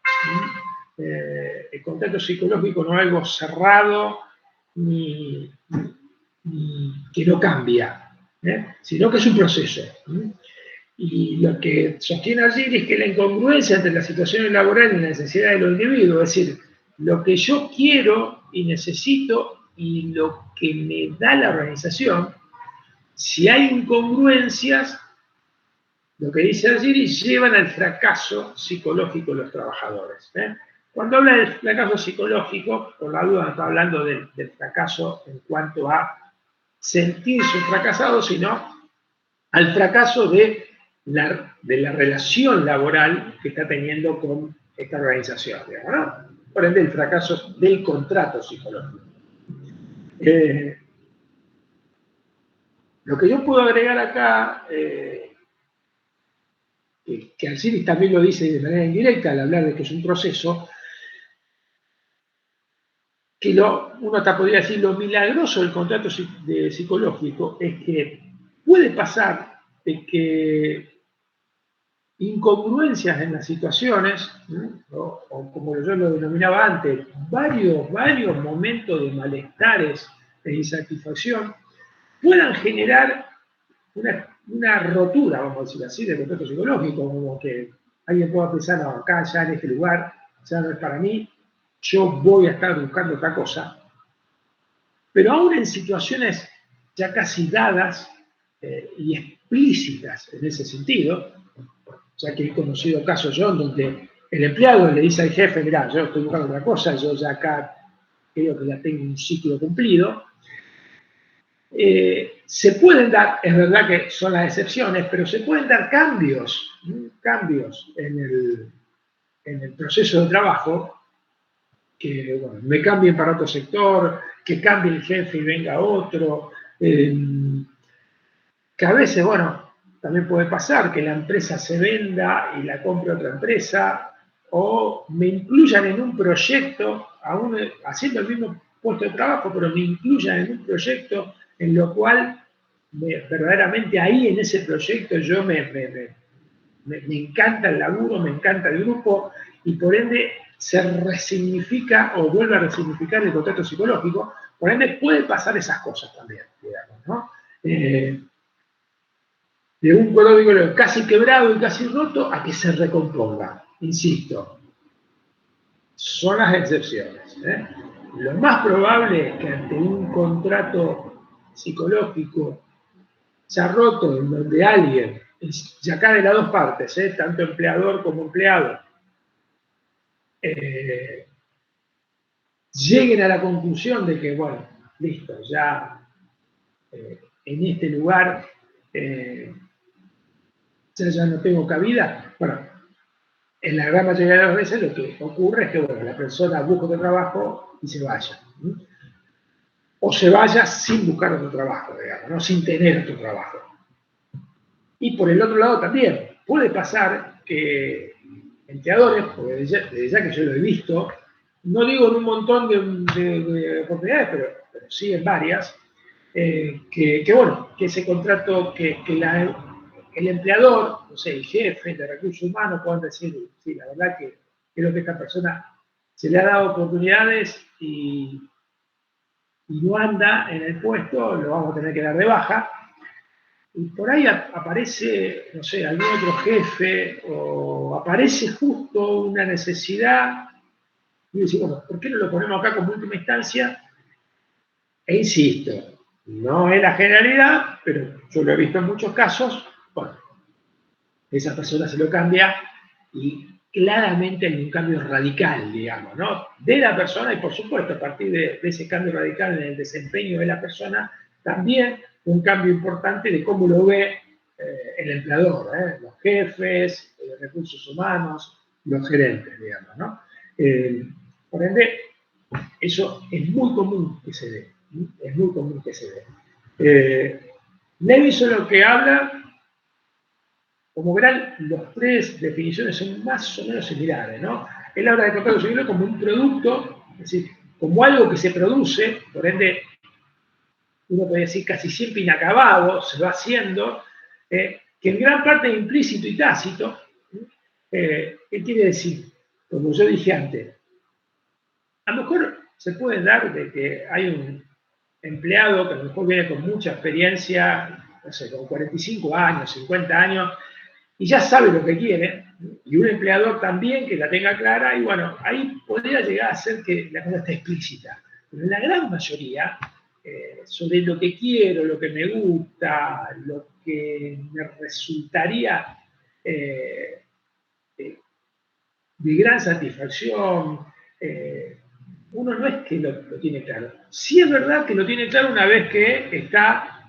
El contacto psicológico no es algo cerrado ni que no cambia, sino que es un proceso. Y lo que sostiene allí es que la incongruencia entre las situaciones laborales y la necesidad de los individuos, es decir, lo que yo quiero y necesito y lo que me da la organización, si hay incongruencias, lo que dice allí llevan al fracaso psicológico de los trabajadores. Cuando habla del fracaso psicológico, por la duda no está hablando del fracaso en cuanto a sentirse un fracasado, sino al fracaso de la relación laboral que está teniendo con esta organización, digamos, ¿no? Por ende, el fracaso del contrato psicológico. Lo que yo puedo agregar acá, que Alcides también lo dice de manera indirecta al hablar de que es un proceso, que uno hasta podría decir lo milagroso del contrato psicológico es que puede pasar de que incongruencias en las situaciones, o como yo lo denominaba antes, varios momentos de malestares, de insatisfacción, puedan generar una rotura, vamos a decir así, del contrato psicológico, como que alguien pueda pensar, no, acá ya en este lugar, ya no es para mí, yo voy a estar buscando otra cosa. Pero aún en situaciones ya casi dadas y explícitas en ese sentido, ya que he conocido casos yo donde el empleado le dice al jefe, mirá, yo estoy buscando otra cosa, yo ya acá creo que ya tengo un ciclo cumplido. Se pueden dar, es verdad que son las excepciones, pero se pueden dar cambios en el proceso de trabajo, que bueno, me cambien para otro sector, que cambie el jefe y venga otro, que a veces, bueno, también puede pasar que la empresa se venda y la compre otra empresa, o me incluyan en un proyecto, aún haciendo el mismo puesto de trabajo, pero me incluyan en un proyecto en lo cual verdaderamente ahí en ese proyecto yo me encanta el laburo, me encanta el grupo, y por ende se resignifica o vuelve a resignificar el contrato psicológico, Por ende, puede pasar esas cosas también, digamos, ¿no? De un código casi quebrado y casi roto a que se recomponga. Insisto, son las excepciones. Lo más probable es que ante un contrato psicológico ya roto, en donde alguien, y acá de las dos partes, tanto empleador como empleado, lleguen a la conclusión de que, bueno, listo, ya en este lugar ya no tengo cabida. Bueno, en la gran mayoría de las veces lo que ocurre es que, bueno, la persona busca otro trabajo y se vaya. O se vaya sin buscar otro trabajo, digamos, ¿no? Sin tener otro trabajo. Y por el otro lado también, puede pasar que empleadores, porque desde ya que yo lo he visto, no digo en un montón de oportunidades, pero sí en varias, bueno, que ese contrato, el empleador, no sé, el jefe de recursos humanos puedan decir, sí, la verdad que creo que esta persona se le ha dado oportunidades y no anda en el puesto, lo vamos a tener que dar de baja. Y por ahí aparece, no sé, algún otro jefe o aparece justo una necesidad y decimos, bueno, ¿por qué no lo ponemos acá como última instancia? E insisto, no es la generalidad, pero yo lo he visto en muchos casos, bueno, esa persona se lo cambia y claramente hay un cambio radical, digamos, ¿no? De la persona y por supuesto a partir de ese cambio radical en el desempeño de la persona, también un cambio importante de cómo lo ve el empleador, los jefes, los recursos humanos, los gerentes, digamos, ¿no? Por ende, eso es muy común que se dé, es muy común que se dé. Lewis lo que habla, como verán, las tres definiciones son más o menos similares, ¿no? Él habla de contrato civil como un producto, es decir, como algo que se produce, por ende, uno puede decir casi siempre inacabado, se va haciendo, que en gran parte es implícito y tácito. ¿Qué quiere decir? Como yo dije antes, a lo mejor se puede dar de que hay un empleado que a lo mejor viene con mucha experiencia, no sé, con 45 años, 50 años, y ya sabe lo que quiere, y un empleador también que la tenga clara, y bueno, ahí podría llegar a ser que la cosa esté explícita. Pero en la gran mayoría, sobre lo que quiero, lo que me gusta, lo que me resultaría de gran satisfacción, uno no es que lo tiene claro. Sí es verdad que lo tiene claro una vez que está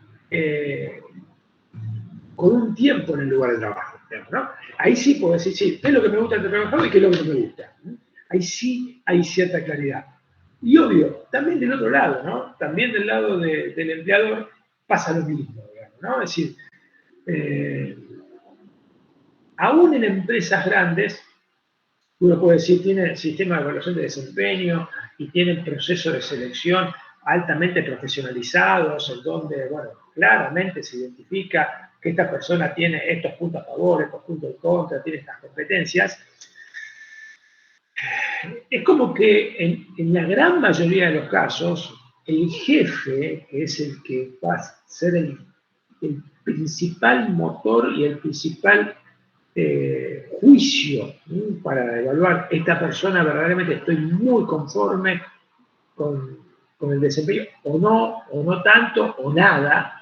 con un tiempo en el lugar de trabajo, ¿no? Ahí sí puedo decir, sí, qué es lo que me gusta de trabajar y qué es lo que no me gusta. Ahí sí hay cierta claridad. Y obvio, también del otro lado, ¿no? También del lado del empleador pasa lo mismo, digamos, ¿no? Es decir, aún en empresas grandes, uno puede decir, tienen sistemas de evaluación de desempeño y tienen procesos de selección altamente profesionalizados, en donde, bueno, claramente se identifica que esta persona tiene estos puntos a favor, estos puntos en contra, tiene estas competencias. Es como que en la gran mayoría de los casos, el jefe, que es el que va a ser el principal motor y el principal juicio para evaluar esta persona, verdaderamente estoy muy conforme con el desempeño, o no tanto, o nada.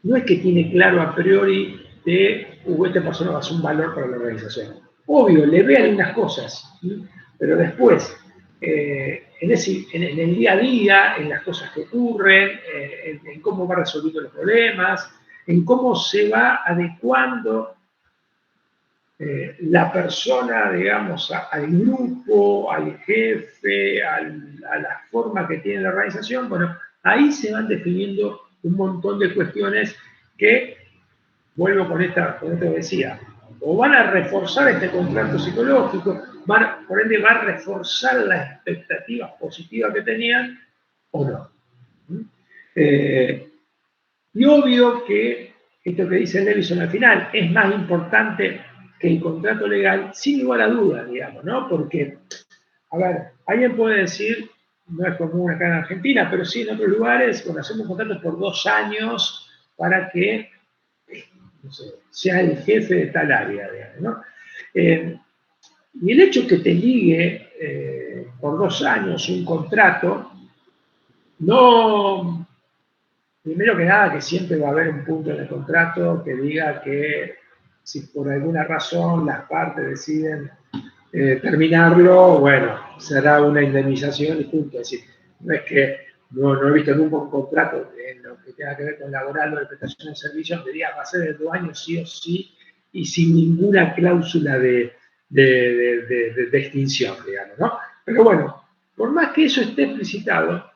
No es que tiene claro a priori de esta persona va a ser un valor para la organización. Obvio, le ve algunas cosas, pero después, en el día a día, en las cosas que ocurren, en cómo va resolviendo los problemas, en cómo se va adecuando la persona, digamos, al grupo, al jefe, a la forma que tiene la organización, bueno, ahí se van definiendo un montón de cuestiones que, vuelvo con esto que decía, o van a reforzar este contrato psicológico, por ende va a reforzar las expectativas positivas que tenían, o no. Y obvio que esto que dice Lewison al final es más importante que el contrato legal, sin igual a duda, digamos, ¿no? Porque a ver, alguien puede decir, no es común acá en Argentina, pero sí en otros lugares, cuando hacemos contratos por 2 años para que, no sé, sea el jefe de tal área, digamos, ¿no? Y el hecho que te ligue por 2 años un contrato, no, primero que nada, que siempre va a haber un punto en el contrato que diga que si por alguna razón las partes deciden terminarlo, bueno, será una indemnización y punto. Es decir, no es que no he visto nunca un contrato en lo que tenga que ver con laboral o de prestación de servicios que diga va a ser de 2 años sí o sí y sin ninguna cláusula de extinción, digamos, ¿no? Pero bueno, por más que eso esté explicitado,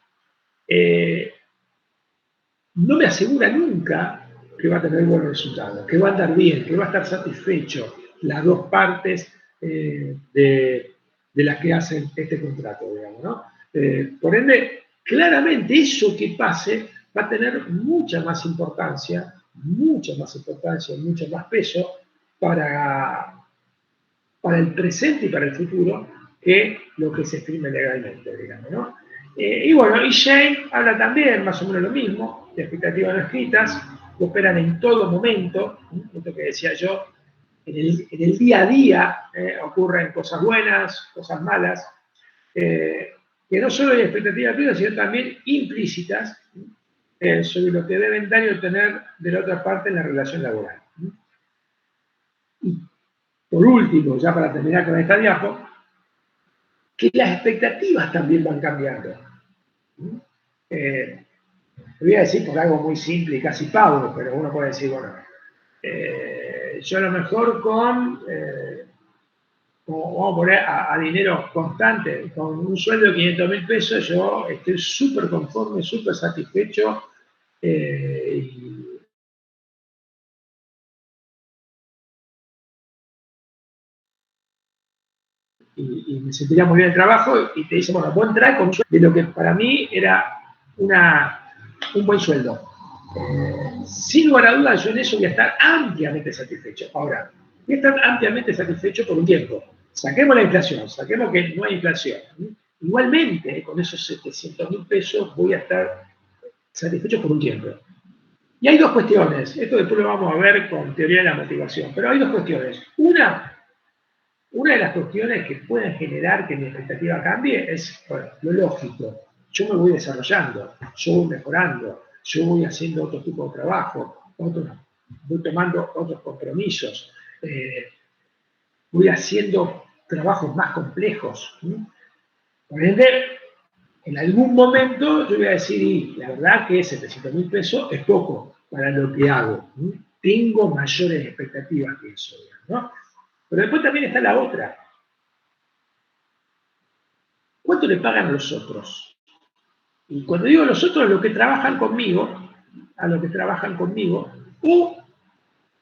no me asegura nunca que va a tener buenos resultados, que va a andar bien, que va a estar satisfecho las dos partes de las que hacen este contrato, digamos, ¿no? Por ende, claramente eso que pase va a tener mucha más importancia, mucho más peso para el presente y para el futuro que lo que se exprime legalmente, digamos, ¿no? Y bueno, y Shane habla también más o menos lo mismo, de expectativas no escritas, que operan en todo momento, esto que decía yo, en el día a día ocurren cosas buenas, cosas malas, que no solo hay expectativas escritas, sino también implícitas sobre lo que deben dar y obtener de la otra parte en la relación laboral. Y por último, ya para terminar con esta diapo, que las expectativas también van cambiando. Voy a decir por algo muy simple y casi pavo, pero uno puede decir, bueno, yo a lo mejor vamos a poner a dinero constante, con un sueldo de 500.000 pesos, yo estoy súper conforme, súper satisfecho y me sentiría muy bien el trabajo y te dicen, bueno, vos entrás con un sueldo de lo que para mí era un buen sueldo. Sin lugar a dudas, yo en eso voy a estar ampliamente satisfecho. Ahora, voy a estar ampliamente satisfecho por un tiempo. Saquemos la inflación, saquemos que no hay inflación. Igualmente, con esos 700.000 pesos voy a estar satisfecho por un tiempo. Y hay dos cuestiones, esto después lo vamos a ver con teoría de la motivación, pero hay dos cuestiones. Una de las cuestiones que pueden generar que mi expectativa cambie es, bueno, lo lógico. Yo me voy desarrollando, yo voy mejorando, yo voy haciendo otro tipo de trabajo, voy tomando otros compromisos, voy haciendo trabajos más complejos. Por ende, en algún momento yo voy a decir, y la verdad que 700.000 pesos es poco para lo que hago. Tengo mayores expectativas que eso, ¿no? Pero después también está la otra. ¿Cuánto le pagan a los otros? Y cuando digo los otros, a los que trabajan conmigo, o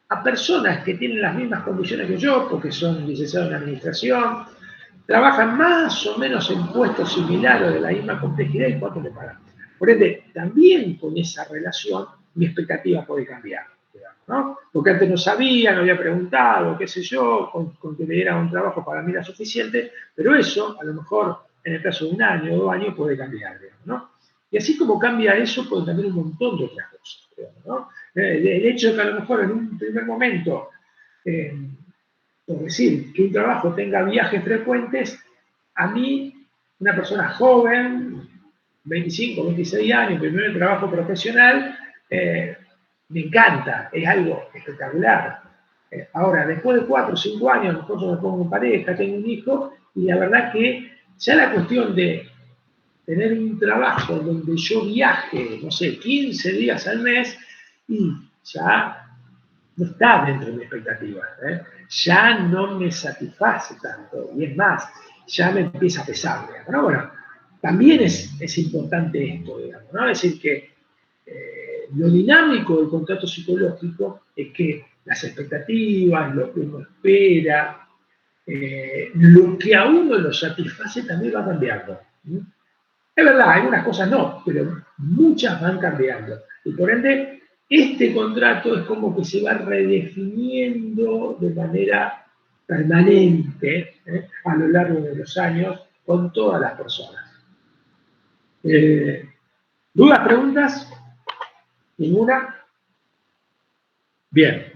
a personas que tienen las mismas condiciones que yo, porque son licenciados en administración, trabajan más o menos en puestos similares o de la misma complejidad y cuánto le pagan. Por ende, también con esa relación mi expectativa puede cambiar, digamos, ¿no? Porque antes no sabía, no había preguntado, qué sé yo, con que me dieran un trabajo para mí era suficiente, pero eso, a lo mejor, en el caso de 1 año o 2 años, puede cambiar, digamos, ¿no? Y así como cambia eso, pueden cambiar un montón de otras cosas, digamos, ¿no? El hecho de que a lo mejor en un primer momento por decir, que un trabajo tenga viajes frecuentes, a mí, una persona joven, 25, 26 años, primer trabajo profesional, me encanta, es algo espectacular. Ahora, después de 4 o 5 años, a lo mejor yo me pongo en pareja, tengo un hijo, y la verdad que ya la cuestión de tener un trabajo donde yo viaje, no sé, 15 días al mes, y ya no está dentro de mi expectativa. Ya no me satisface tanto. Y es más, ya me empieza a pesar. Digamos, ¿no? Bueno, también es importante esto, digamos, ¿no? Es decir, que lo dinámico del contrato psicológico es que las expectativas, lo que uno espera, lo que a uno lo satisface también va cambiando. Es verdad, algunas cosas no, pero muchas van cambiando. Y por ende, este contrato es como que se va redefiniendo de manera permanente a lo largo de los años, con todas las personas. ¿Dudas, preguntas? ¿Ninguna? Bien.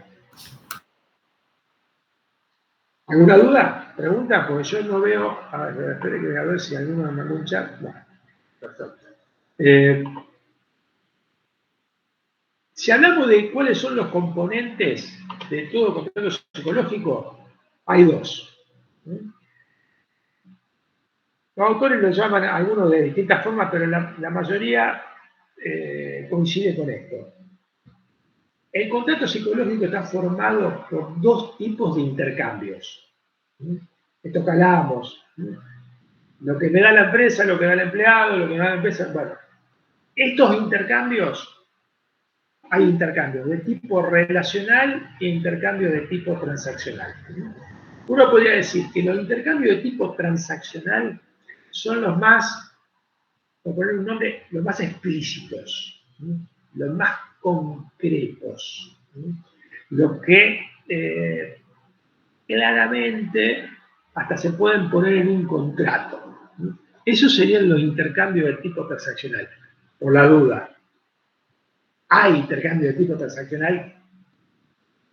¿Alguna duda? ¿Pregunta? Porque yo no veo... A ver, espere que voy a ver si alguno me mandó un chat. Bueno, perfecto. Si hablamos de cuáles son los componentes de todo contrato psicológico, hay dos. Los autores lo llaman algunos de distintas formas, pero la mayoría coincide con esto. El contrato psicológico está formado por dos tipos de intercambios. Esto que hablábamos. Lo que me da la empresa, lo que da el empleado, lo que me da la empresa. Bueno, estos intercambios, hay intercambios de tipo relacional e intercambios de tipo transaccional. Uno podría decir que los intercambios de tipo transaccional son los más, por poner un nombre, los más explícitos, los más concretos, los que claramente hasta se pueden poner en un contrato. Esos serían los intercambios de tipo transaccional. Por la duda, hay intercambios de tipo transaccional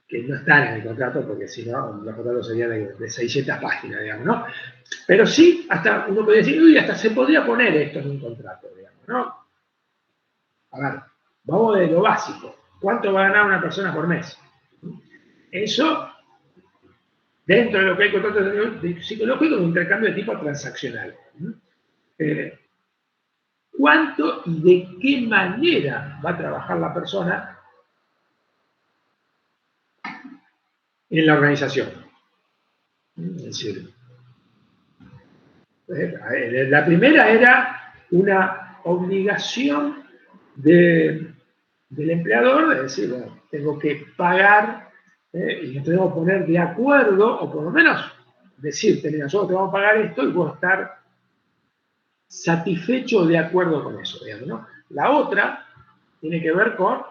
que no están en el contrato, porque si no, los contratos serían de 600 páginas, digamos, ¿no? Pero sí, hasta uno podría decir, uy, hasta se podría poner esto en un contrato, digamos, ¿no? A ver, vamos de lo básico. ¿Cuánto va a ganar una persona por mes? Eso, dentro de lo que hay contrato psicológico, es un intercambio de tipo transaccional. ¿Cuánto y de qué manera va a trabajar la persona en la organización? Es decir, la primera era una obligación del empleador, es decir, bueno, tengo que pagar y nos tenemos que poner de acuerdo, o por lo menos decirte, mira, nosotros te vamos a pagar esto y puedo estar satisfecho de acuerdo con eso, digamos, ¿no? La otra tiene que ver con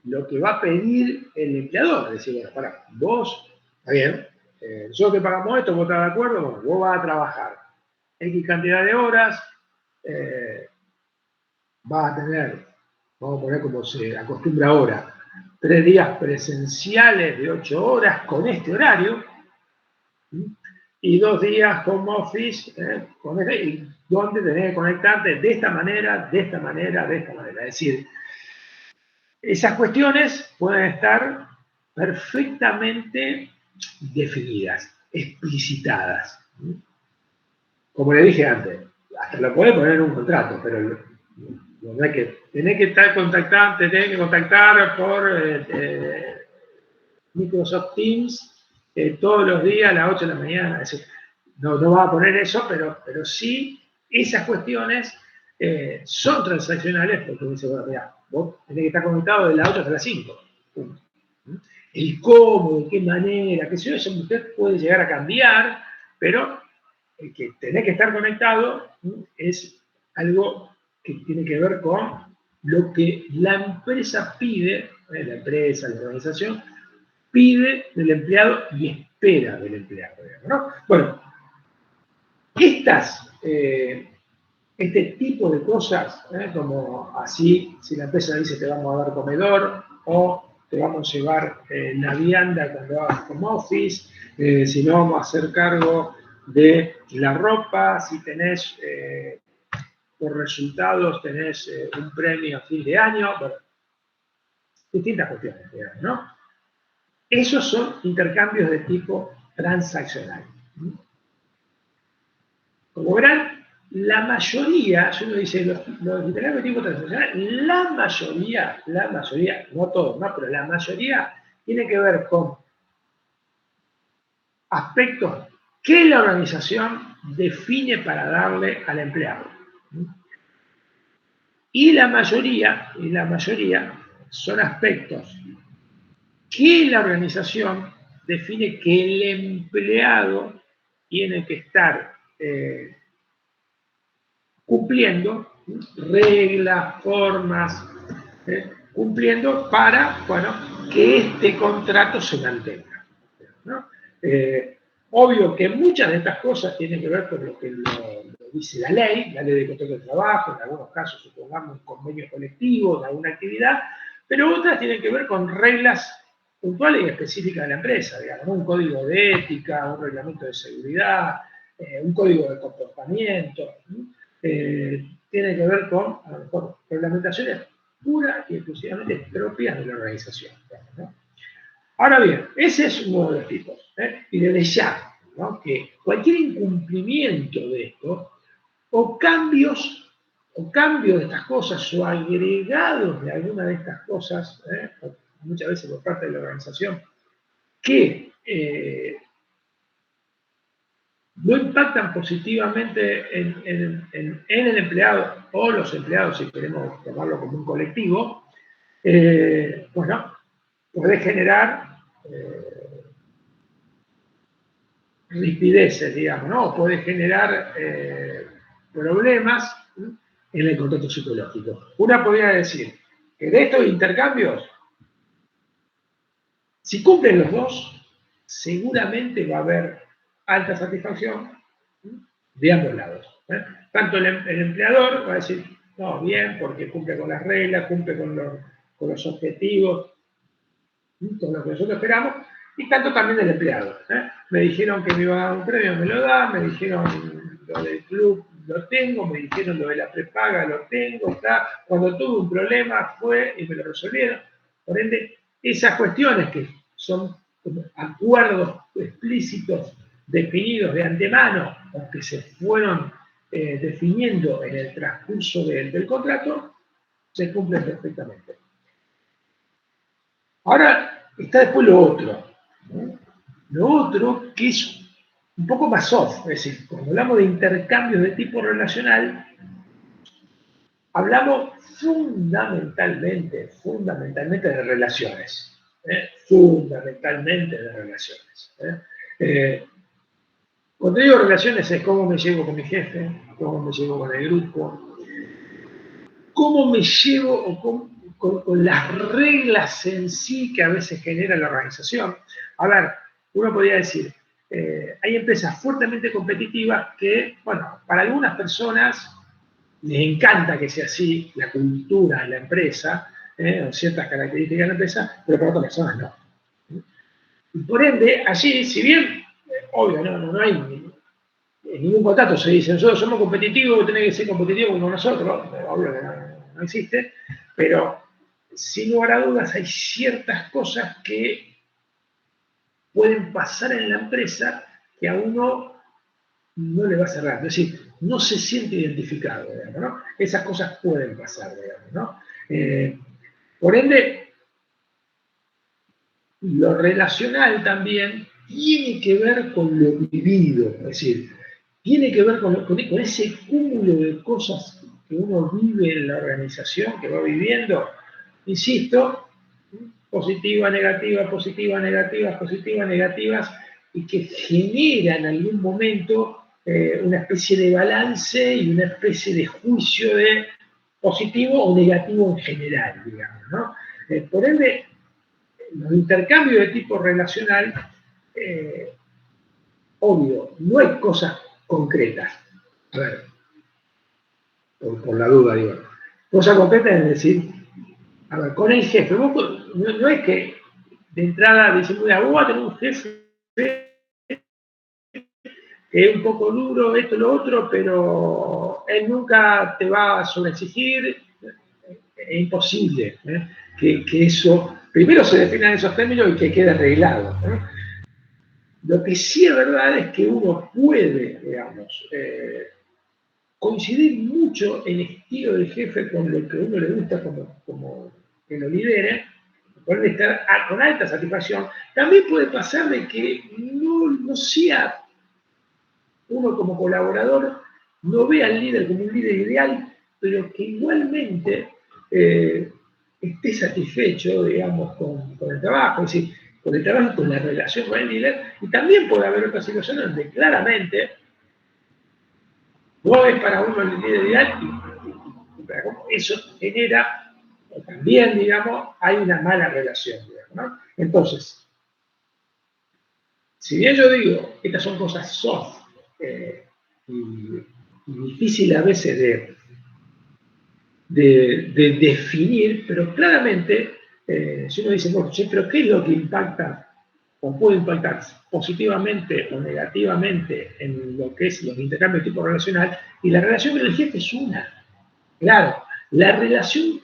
lo que va a pedir el empleador, es decir, bueno, para, vos, está bien, nosotros te pagamos esto, vos estás de acuerdo, bueno, vos vas a trabajar X cantidad de horas, vas a tener, vamos a poner como se acostumbra ahora, 3 días presenciales de 8 horas con este horario, y 2 días home office, y donde tenés que conectarte de esta manera, de esta manera, de esta manera. Es decir, esas cuestiones pueden estar perfectamente definidas, explicitadas. Como le dije antes, hasta lo podés poner en un contrato, pero no es que tenés que estar contactando, tenés que contactar por Microsoft Teams todos los días a las 8 de la mañana. Es decir, no va a poner eso, pero sí esas cuestiones son transaccionales porque dice, bueno, mira, vos tenés que estar conectado de las 8 hasta las 5. El cómo, de qué manera, qué sé yo, eso usted puede llegar a cambiar, pero el que tenés que estar conectado es algo que tiene que ver con lo que la empresa pide, la empresa, la organización, pide del empleado y espera del empleado, ¿no? Bueno, este tipo de cosas, como así, si la empresa dice te vamos a dar comedor, o te vamos a llevar la vianda cuando hagas home office, si no vamos a hacer cargo de la ropa, si tenés por resultados, tenés un premio a fin de año, bueno, distintas cuestiones, digamos, ¿no? Esos son intercambios de tipo transaccional. Como verán, la mayoría, si uno dice los intercambios de tipo transaccional, la mayoría, no todos, ¿no? Pero la mayoría tiene que ver con aspectos que la organización define para darle al empleado. Y la mayoría son aspectos que la organización define que el empleado tiene que estar cumpliendo reglas, formas, cumpliendo para, bueno, que este contrato se mantenga, ¿no? Obvio que muchas de estas cosas tienen que ver con lo que lo dice la ley de contrato de trabajo, en algunos casos supongamos un convenio colectivo de alguna actividad, pero otras tienen que ver con reglas puntuales y específicas de la empresa, digamos, ¿no? Un código de ética, un reglamento de seguridad, un código de comportamiento, ¿no? Tiene que ver con, a lo mejor, reglamentaciones puras y exclusivamente propias de la organización, ¿no? Ahora bien, ese es uno de los tipos, y desde ya, ¿no? Que cualquier incumplimiento de esto, o cambios de estas cosas, o agregados de alguna de estas cosas, muchas veces por parte de la organización, que no impactan positivamente en el empleado o los empleados, si queremos tomarlo como un colectivo, bueno, puede generar rispideces, digamos, ¿no? Puede generar problemas en el contexto psicológico. Una podría decir que de estos intercambios, si cumplen los dos, seguramente va a haber alta satisfacción de ambos lados. Tanto el empleador va a decir, no, bien, porque cumple con las reglas, cumple con los objetivos, con lo que nosotros esperamos, y tanto también el empleado. Me dijeron que me iba a dar un premio, me lo da, me dijeron lo del club, lo tengo, me dijeron lo de la prepaga, lo tengo, está. Cuando tuve un problema fue y me lo resolvieron. Por ende, esas cuestiones que son acuerdos explícitos definidos de antemano o que se fueron definiendo en el transcurso del contrato, se cumplen perfectamente. Ahora está después lo otro, ¿no? Lo otro que es un poco más soft, es decir, cuando hablamos de intercambios de tipo relacional, hablamos fundamentalmente de relaciones, fundamentalmente de relaciones. Cuando digo relaciones es cómo me llevo con mi jefe, cómo me llevo con el grupo, cómo me llevo con las reglas en sí que a veces genera la organización. A ver, uno podría decir, hay empresas fuertemente competitivas que, bueno, para algunas personas les encanta que sea así, la cultura de la empresa, o ciertas características de la empresa, pero para otras personas no. Y por ende, allí, si bien, obvio, no hay en ningún contrato se dice, nosotros somos competitivos, tenés que ser competitivo como nosotros, obvio que no existe, pero sin lugar a dudas hay ciertas cosas que pueden pasar en la empresa que a uno no le va a cerrar, es decir, no se siente identificado, digamos, ¿no? Esas cosas pueden pasar, digamos, ¿no? Por ende, lo relacional también tiene que ver con lo vivido, es decir, tiene que ver con ese cúmulo de cosas que uno vive en la organización, que va viviendo, insisto, positivas, negativas, positivas, negativas, positivas, negativas, y que genera en algún momento una especie de balance y una especie de juicio de positivo o negativo en general, digamos, ¿no? Por ende, los intercambios de tipo relacional, obvio, no hay cosas concretas. A ver, por la duda, digo. Cosas concretas es decir, a ver, con el jefe, vos, no es que de entrada decimos, mira, vos vas a tener un jefe que es un poco duro, esto, lo otro, pero él nunca te va a sobreexigir, es imposible que eso, primero se definan esos términos y que quede arreglado. Lo que sí es verdad es que uno puede, digamos, coincidir mucho el estilo del jefe con lo que a uno le gusta como que lo lidere, puede estar con alta satisfacción. También puede pasar de que no sea uno como colaborador, no ve al líder como un líder ideal, pero que igualmente esté satisfecho, digamos, con el trabajo, es decir, con el trabajo y con la relación con el líder. Y también puede haber otras situaciones donde claramente no es para uno el líder ideal y eso genera, también, digamos, hay una mala relación, digamos, ¿no? Entonces, si bien yo digo, estas son cosas soft, y difícil a veces de definir, pero claramente, si uno dice, bueno, pero ¿qué es lo que impacta o puede impactar positivamente o negativamente en lo que es los intercambios de tipo relacional? Y la relación con el jefe es una. Claro, la relación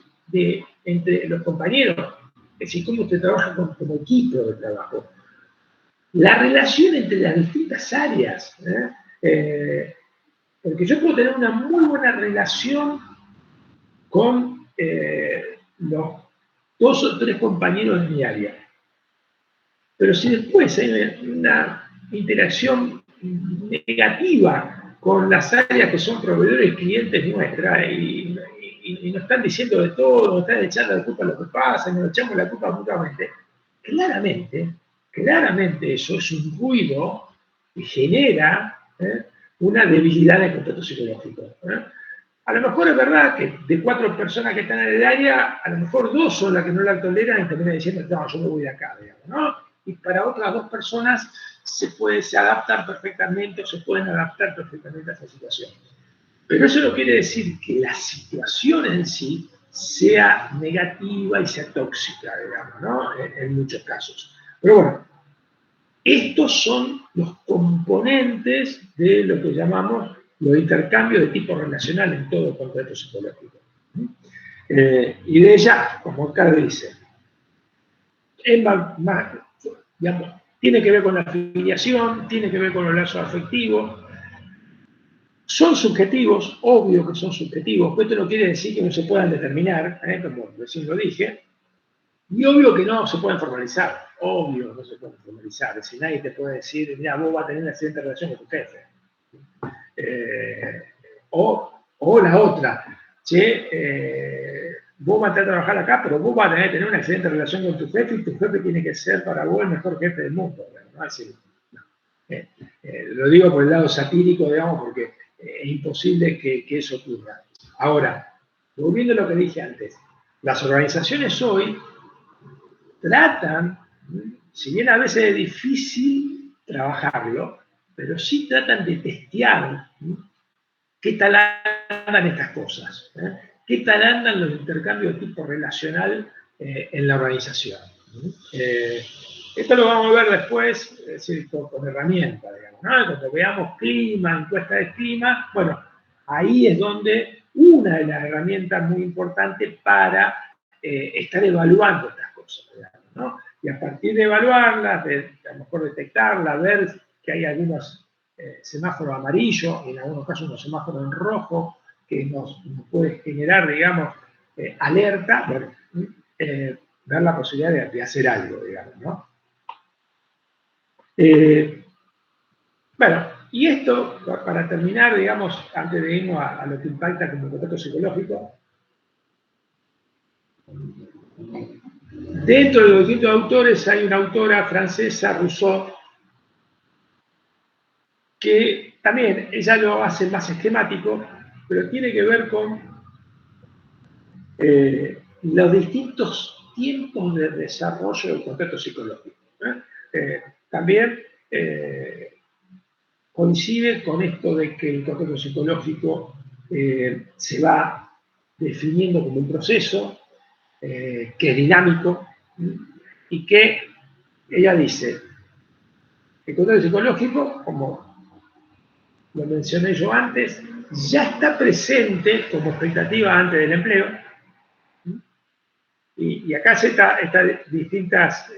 entre los compañeros, es decir, cómo usted trabaja como equipo de trabajo, la relación entre las distintas áreas, porque yo puedo tener una muy buena relación con los 2 o 3 compañeros de mi área, pero si después hay una interacción negativa con las áreas que son proveedores y clientes nuestras y nos están diciendo de todo, nos están echando la culpa a lo que pasa, nos echamos la culpa mutuamente, claramente eso es un ruido que genera una debilidad del contrato psicológico. A lo mejor es verdad que de 4 personas que están en el área, a lo mejor 2 son las que no la toleran y terminan diciendo, no, yo me voy de acá, digamos, ¿no? Y para otras 2 personas se adaptan perfectamente o se pueden adaptar perfectamente a esa situación. Pero eso no quiere decir que la situación en sí sea negativa y sea tóxica, digamos, ¿no? En muchos casos. Pero bueno, estos son los componentes de lo que llamamos los intercambios de tipo relacional en todo contrato psicológico. Y de ella, como acá dice, es más, digamos, tiene que ver con la afiliación, tiene que ver con los lazos afectivos. Son subjetivos, obvio que son subjetivos, pero esto no quiere decir que no se puedan determinar, como recién lo dije, y obvio que no se pueden formalizar, obvio que no se pueden formalizar. Es decir, nadie te puede decir, mira, vos vas a tener una excelente relación con tu jefe. O la otra, che, vos vas a trabajar acá, pero vos vas a tener una excelente relación con tu jefe y tu jefe tiene que ser para vos el mejor jefe del mundo. ¿No? Así, no. Lo digo por el lado satírico, digamos, porque es imposible que eso ocurra. Ahora, volviendo a lo que dije antes, las organizaciones hoy tratan, si bien a veces es difícil trabajarlo, pero sí tratan de testear qué tal andan estas cosas, qué tal andan los intercambios de tipo relacional en la organización. Esto lo vamos a ver después, es decir, con herramientas, digamos, ¿no? Cuando veamos clima, encuesta de clima, bueno, ahí es donde una de las herramientas muy importantes para estar evaluando estas cosas, digamos, ¿no? Y a partir de evaluarlas, a lo mejor detectarlas, ver que hay algunos semáforos amarillos, en algunos casos unos semáforos en rojo, que nos puede generar, digamos, alerta, bueno, dar la posibilidad de hacer algo, digamos, ¿no? Bueno, y esto, para terminar, digamos, antes de irnos a lo que impacta como contrato psicológico, dentro de los distintos autores hay una autora francesa, Rousseau, que también ella lo hace más esquemático, pero tiene que ver con los distintos tiempos de desarrollo del contrato psicológico. También coincide con esto de que el contrato psicológico se va definiendo como un proceso que es dinámico y que ella dice, el contrato psicológico, como lo mencioné yo antes, ya está presente como expectativa antes del empleo. Y acá se está distintas,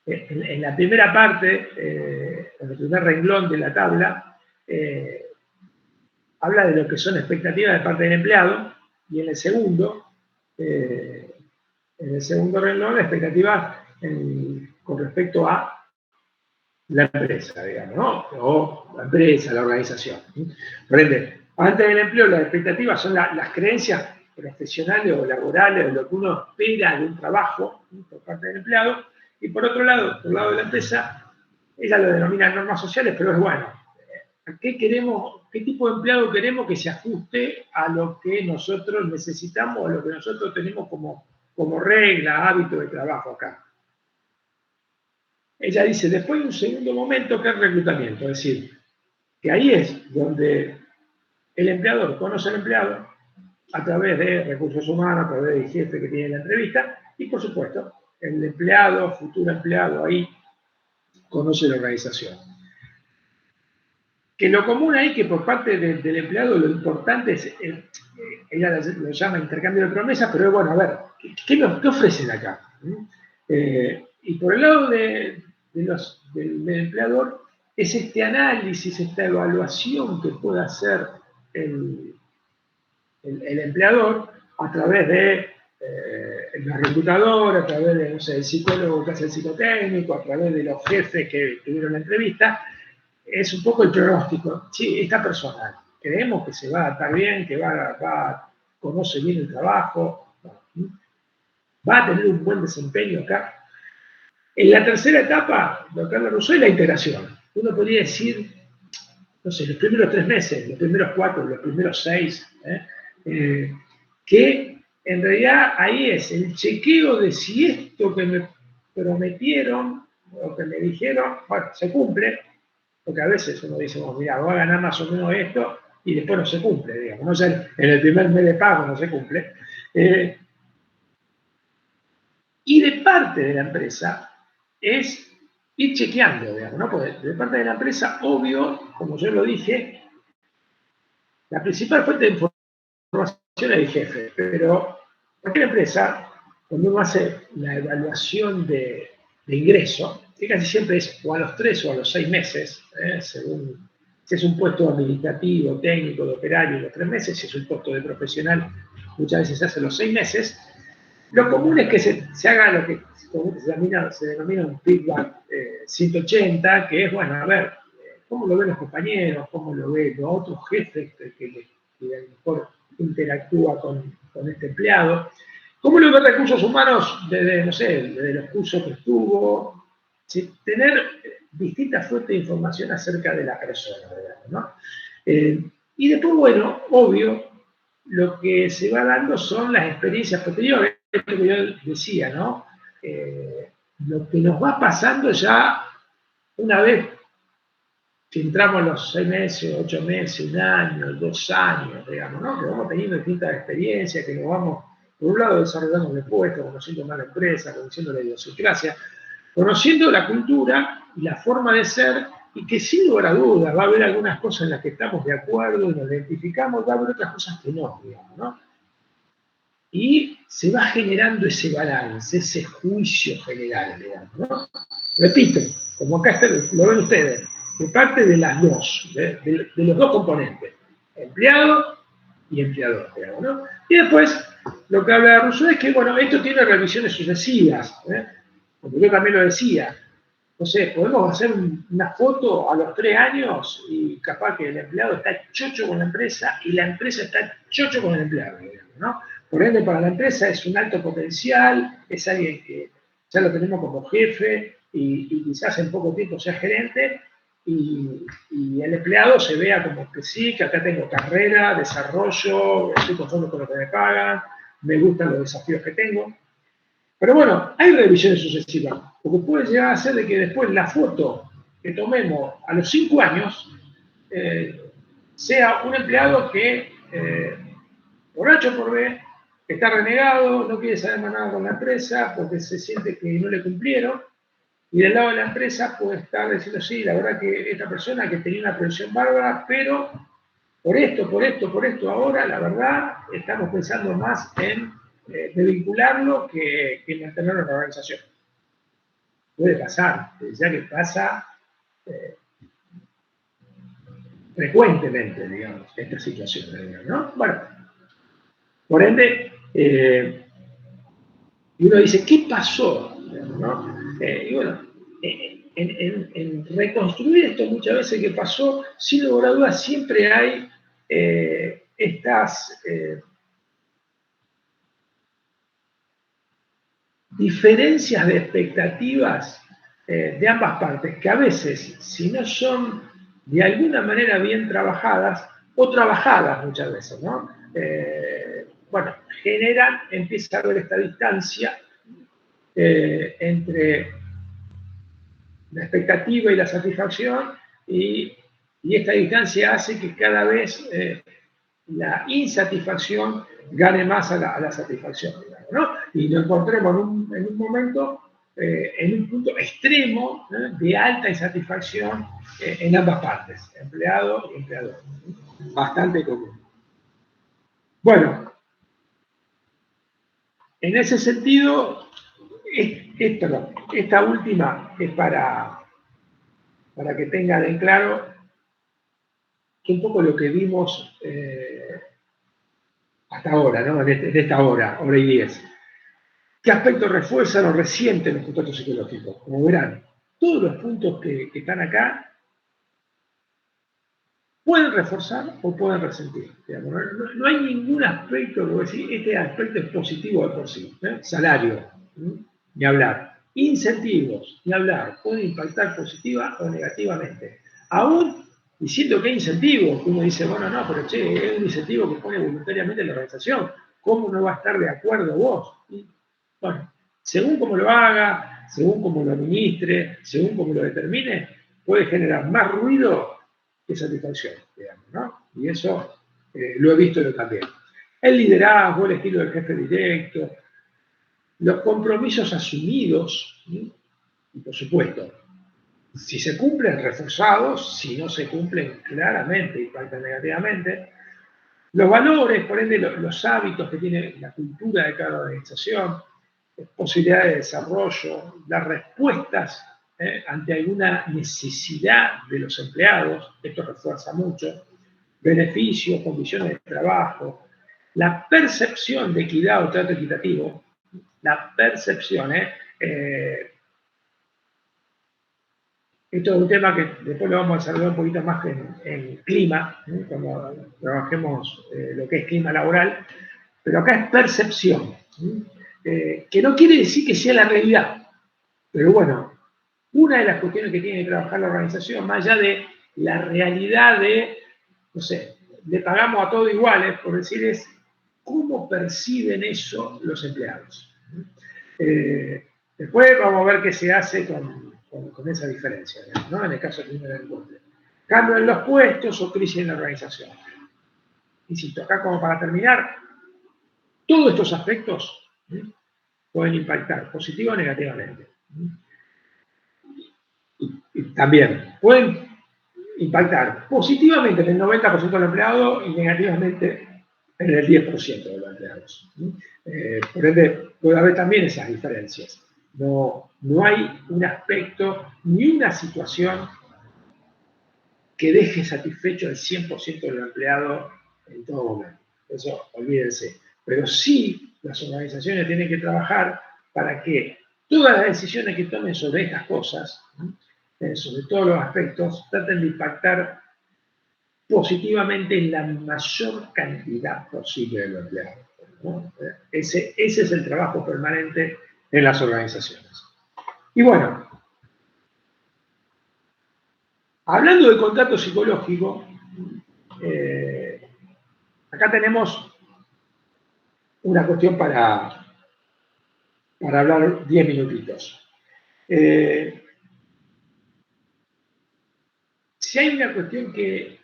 en la primera parte, en el primer renglón de la tabla, habla de lo que son expectativas de parte del empleado, y en el segundo renglón, expectativas con respecto a la empresa, digamos, ¿no? O la empresa, la organización. Por ende, antes del empleo, las expectativas son las creencias profesionales o laborales, o lo que uno espera de un trabajo por parte del empleado, y por otro lado, por el lado de la empresa, ella lo denomina normas sociales, pero es bueno. ¿Qué queremos, qué tipo de empleado queremos que se ajuste a lo que nosotros necesitamos, a lo que nosotros tenemos como regla, hábito de trabajo acá? Ella dice, después hay un segundo momento que es reclutamiento, es decir, que ahí es donde el empleador conoce al empleado a través de recursos humanos, a través del jefe que tiene la entrevista, y por supuesto, el empleado, futuro empleado ahí, conoce la organización. Que lo común ahí, que por parte del empleado lo importante es, ella lo llama intercambio de promesas, pero bueno, a ver, ¿qué ofrecen acá? Y por el lado del empleador, es este análisis, esta evaluación que puede hacer el empleador a través de la reclutadora, a través de, no sé, el psicólogo que hace el psicotécnico, a través de los jefes que tuvieron la entrevista, es un poco el pronóstico. Sí, esta persona, creemos que se va a adaptar bien, que conoce bien el trabajo, va a tener un buen desempeño acá. En la tercera etapa, lo que habla Rousseau, es la integración. Uno podría decir, no sé, los primeros 3 meses, los primeros 4, los primeros 6, que en realidad ahí es el chequeo de si esto que me prometieron o que me dijeron, bueno, se cumple, porque a veces uno dice, bueno, mira, voy a ganar más o menos esto y después no se cumple, digamos, no sé, en el primer mes de pago no se cumple. Y de parte de la empresa es ir chequeando, digamos, ¿no? Porque de parte de la empresa, obvio, como yo lo dije, la principal fuente de información es el jefe, pero cualquier empresa, cuando uno hace la evaluación de ingreso, que casi siempre es o a los 3 o a los 6 meses, según si es un puesto administrativo, técnico, de operario, los 3 meses, si es un puesto de profesional, muchas veces se hace los 6 meses. Lo común es que se haga lo que se denomina un feedback 180, que es, bueno, a ver, cómo lo ven los compañeros, cómo lo ven los otros jefes que a lo mejor interactúa con este empleado, cómo lo ven recursos humanos desde, no sé, desde los cursos que estuvo, ¿sí? Tener distintas fuentes de información acerca de la persona, ¿no? Y después, bueno, obvio, lo que se va dando son las experiencias posteriores, esto que yo decía, ¿no? Lo que nos va pasando ya una vez que entramos a los 6 meses, 8 meses, 1 año, 2 años, digamos, ¿no? Que vamos teniendo distintas experiencias, que nos vamos, por un lado, desarrollando el puesto, conociendo más la empresa, conociendo la idiosincrasia, conociendo la cultura y la forma de ser, y que sin lugar a dudas va a haber algunas cosas en las que estamos de acuerdo y nos identificamos, va a haber otras cosas que no, digamos, ¿no? Y se va generando ese balance, ese juicio general, digamos, ¿no? Repito, como acá lo ven ustedes, de parte de las dos, de los dos componentes, empleado y empleador, digamos, ¿no? Y después, lo que habla Rousseau es que, bueno, esto tiene revisiones sucesivas, como yo también lo decía, no sé, podemos hacer una foto a los 3 años y capaz que el empleado está chocho con la empresa y la empresa está chocho con el empleado, digamos, ¿no? Por ende, para la empresa es un alto potencial, es alguien que ya lo tenemos como jefe y quizás en poco tiempo sea gerente, y el empleado se vea como que sí, que acá tengo carrera, desarrollo, estoy conforme con lo que me pagan, me gustan los desafíos que tengo. Pero bueno, hay revisiones sucesivas, porque puede llegar a ser de que después la foto que tomemos a los 5 años sea un empleado que, por H o por B, está renegado, no quiere saber más nada con la empresa porque se siente que no le cumplieron, y del lado de la empresa puede estar diciendo, sí, la verdad que esta persona que tenía una proyección bárbara, pero por esto, ahora, la verdad, estamos pensando más en desvincularlo que mantenerlo en la organización. Puede pasar, ya que pasa frecuentemente, digamos, esta situación, digamos, ¿no? Bueno, por ende, y uno dice, ¿qué pasó? ¿No? Y bueno, en reconstruir esto muchas veces que pasó, sin lugar a dudas, siempre hay estas diferencias de expectativas de ambas partes, que a veces, si no son de alguna manera bien trabajadas, o trabajadas muchas veces, ¿no? Bueno, empieza a haber esta distancia entre la expectativa y la satisfacción, y esta distancia hace que cada vez la insatisfacción gane más a la satisfacción, digamos, ¿no? Y lo encontremos en un momento, en un punto extremo, de alta insatisfacción en ambas partes, empleado y empleador. Bastante común. Bueno, en ese sentido, esta última es para que tengan en claro que un poco lo que vimos hasta ahora, ¿no? En esta hora y 10. ¿Qué aspectos refuerzan o resienten los contratos psicológicos? Como verán, todos los puntos que están acá pueden reforzar o pueden resentir. No hay ningún aspecto que voy a decir, este aspecto es positivo de por sí. Salario, ni hablar. Incentivos, ni hablar. Pueden impactar positiva o negativamente. Aún diciendo que hay incentivos, uno dice, bueno, no, pero che, es un incentivo que pone voluntariamente la organización. ¿Cómo no va a estar de acuerdo vos? Bueno, según cómo lo haga, según cómo lo administre, según cómo lo determine, puede generar más ruido que satisfacción, digamos, ¿no? Y eso lo he visto yo también. El liderazgo, el estilo del jefe directo, los compromisos asumidos, y por supuesto, si se cumplen, reforzados, si no se cumplen, claramente impactan negativamente. Los valores, por ende, los hábitos que tiene la cultura de cada organización, posibilidades de desarrollo, las respuestas ante alguna necesidad de los empleados, esto refuerza mucho, beneficios, condiciones de trabajo, la percepción de equidad o trato equitativo, la percepción, esto es un tema que después lo vamos a desarrollar un poquito más en clima, cuando trabajemos lo que es clima laboral, pero acá es percepción, que no quiere decir que sea la realidad, pero bueno, una de las cuestiones que tiene que trabajar la organización, más allá de la realidad de, no sé, le pagamos a todos iguales, por decir, es cómo perciben eso los empleados. Después vamos a ver qué se hace con esa diferencia, ¿no? En el caso del primer encuentro. Cambio en los puestos o crisis en la organización. Insisto, acá como para terminar, todos estos aspectos pueden impactar positiva o negativamente. Y también pueden impactar positivamente en el 90% del empleado y negativamente en el 10% de los empleados. Por ende, puede haber también esas diferencias. No hay un aspecto ni una situación que deje satisfecho al 100% del empleado en todo momento. Eso, olvídense. Pero sí, las organizaciones tienen que trabajar para que todas las decisiones que tomen sobre estas cosas, sobre todos los aspectos, traten de impactar positivamente en la mayor cantidad posible de los empleados, ¿no? Ese es el trabajo permanente en las organizaciones. Y bueno, hablando del contrato psicológico, acá tenemos una cuestión para hablar 10 minutitos. Si hay una cuestión que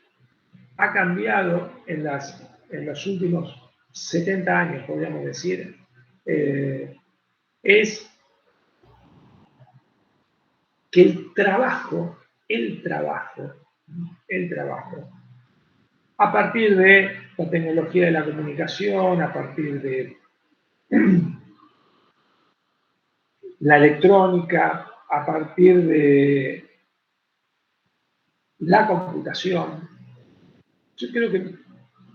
ha cambiado en los últimos 70 años, podríamos decir, es que el trabajo, a partir de la tecnología de la comunicación, a partir de la electrónica, a partir de la computación, yo creo que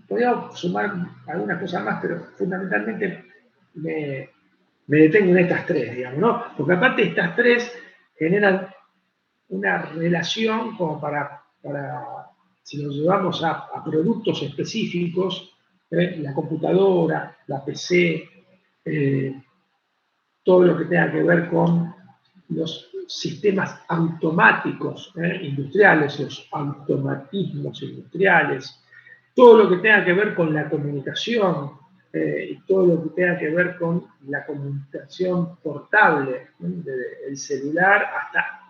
podría sumar algunas cosas más, pero fundamentalmente me detengo en estas tres, digamos, ¿no? Porque aparte estas tres generan una relación como para si nos llevamos a productos específicos, la computadora, la PC, todo lo que tenga que ver con los sistemas automáticos industriales, los automatismos industriales, todo lo que tenga que ver con la comunicación y todo lo que tenga que ver con la comunicación portable, desde el celular hasta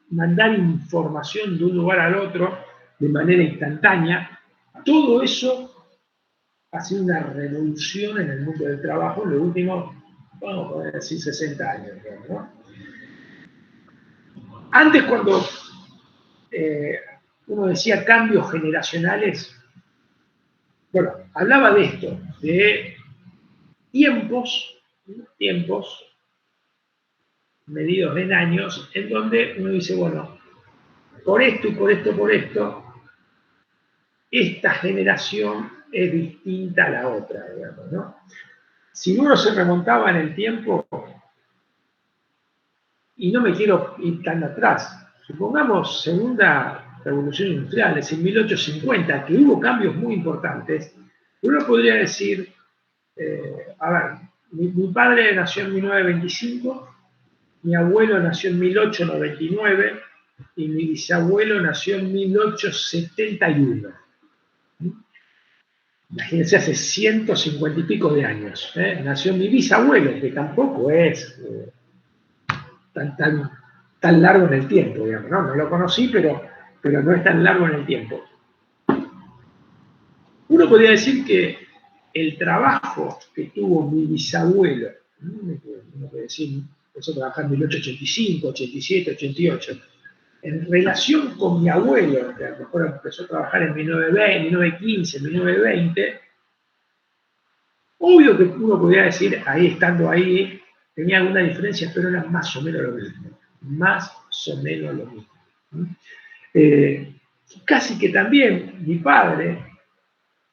mandar información de un lugar al otro de manera instantánea, todo eso ha sido una revolución en el mundo del trabajo en los últimos, vamos a decir, 60 años, ¿no? Antes, cuando uno decía cambios generacionales, bueno, hablaba de esto, de tiempos medidos en años, en donde uno dice, bueno, por esto y por esto, por esto, esta generación es distinta a la otra, digamos, ¿no? Si uno se remontaba en el tiempo, y no me quiero ir tan atrás, supongamos segunda revolución industrial, es en 1850, que hubo cambios muy importantes, uno podría decir, a ver, mi padre nació en 1925, mi abuelo nació en 1899 y mi bisabuelo nació en 1871. Imagínense, hace 150 y pico de años. Nació mi bisabuelo, que tampoco es tan largo en el tiempo, digamos, ¿no? No lo conocí, pero no es tan largo en el tiempo. Uno podría decir que el trabajo que tuvo mi bisabuelo, uno puede decir, empezó a trabajar en 1885, 87, 88, en relación con mi abuelo, que a lo mejor empezó a trabajar en 1920, 1915, 1920, obvio que uno podría decir, ahí estando ahí, tenía alguna diferencia, pero era más o menos lo mismo. Más o menos lo mismo. Casi que también mi padre,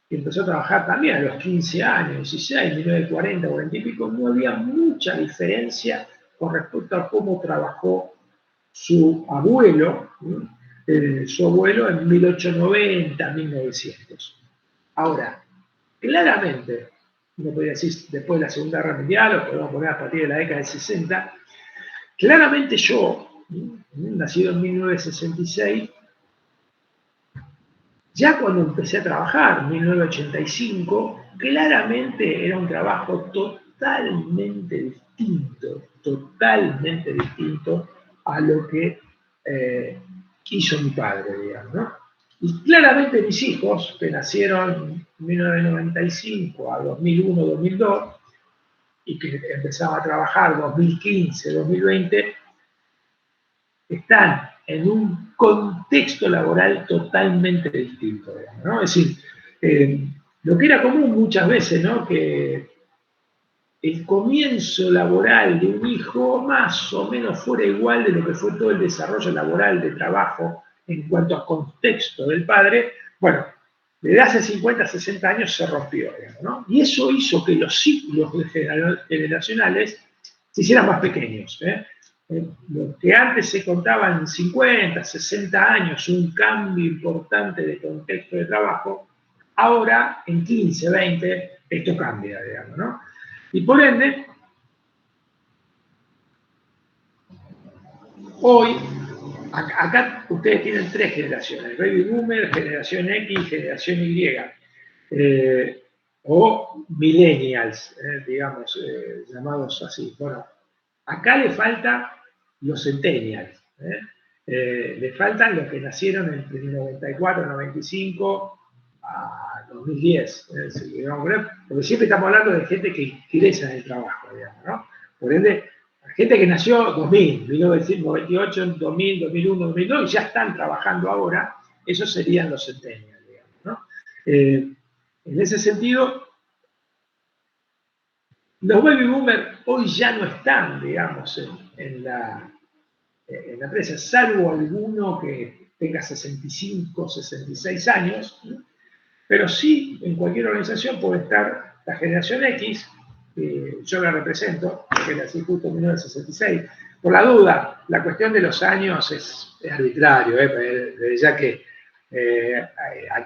que empezó a trabajar también a los 15 años, 16, 1940, 40 y pico, no había mucha diferencia con respecto a cómo trabajó su abuelo, en 1890, 1900. Ahora, claramente, uno podría decir después de la Segunda Guerra Mundial, o podemos poner a partir de la década del 60, claramente yo, nacido en 1966, ya cuando empecé a trabajar, en 1985, claramente era un trabajo totalmente distinto a lo que hizo mi padre, digamos, ¿no? Y claramente mis hijos, que nacieron en 1995 a 2001, 2002, y que empezaban a trabajar 2015, 2020, están en un contexto laboral totalmente distinto, digamos, ¿no? Es decir, lo que era común muchas veces, ¿no? Que el comienzo laboral de un hijo más o menos fuera igual de lo que fue todo el desarrollo laboral de trabajo en cuanto a contexto del padre, bueno, desde hace 50, 60 años se rompió, digamos, ¿no? Y eso hizo que los ciclos generacionales se hicieran más pequeños, ¿eh? Lo que antes se contaba en 50, 60 años, un cambio importante de contexto de trabajo, ahora en 15, 20, esto cambia, digamos, ¿no? Y por ende, hoy, acá ustedes tienen tres generaciones, Baby Boomer, Generación X, Generación Y, o Millennials, digamos, llamados así. Bueno, acá le falta los Centennials, le faltan los que nacieron entre el 94, 95 a 2010, porque siempre estamos hablando de gente que ingresa en el trabajo, digamos, ¿no? Por ende, gente que nació 2000, 1998, 2000, 2001, 2002 y ya están trabajando ahora, esos serían los Centennials, digamos, ¿no? En ese sentido, los baby boomers hoy ya no están, digamos, en la empresa, salvo alguno que tenga 65, 66 años, ¿no? Pero sí, en cualquier organización puede estar la generación X, yo la represento, porque nací justo en 1966. Por la duda, la cuestión de los años es arbitrario, ya que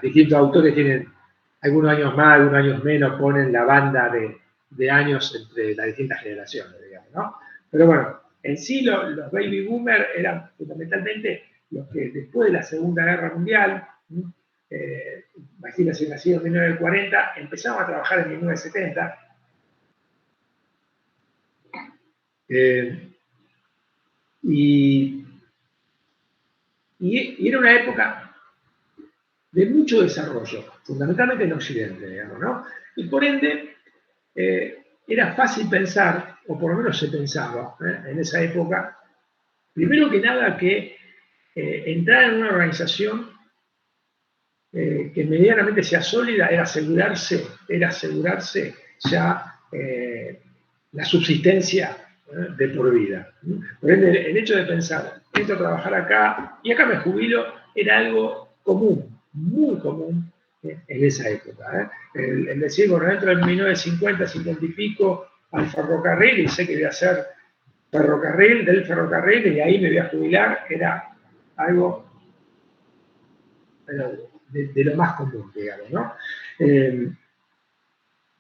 distintos autores tienen algunos años más, algunos años menos, ponen la banda de años entre las distintas generaciones, digamos, ¿no? Pero bueno, en sí los baby boomers eran fundamentalmente los que después de la Segunda Guerra Mundial, imagínense, nacido en 1940, empezamos a trabajar en 1970. Y era una época de mucho desarrollo, fundamentalmente en Occidente, digamos, ¿no? Y por ende, era fácil pensar, o por lo menos se pensaba en esa época, primero que nada que entrar en una organización que medianamente sea sólida era asegurarse ya la subsistencia de por vida. Por ende, el hecho de pensar, entro a trabajar acá y acá me jubilo, era algo común, muy común en esa época. El decir, bueno, entro en 1950, 50 y pico al ferrocarril y sé que voy a hacer del ferrocarril y ahí me voy a jubilar, era algo de lo más común, digamos, ¿no?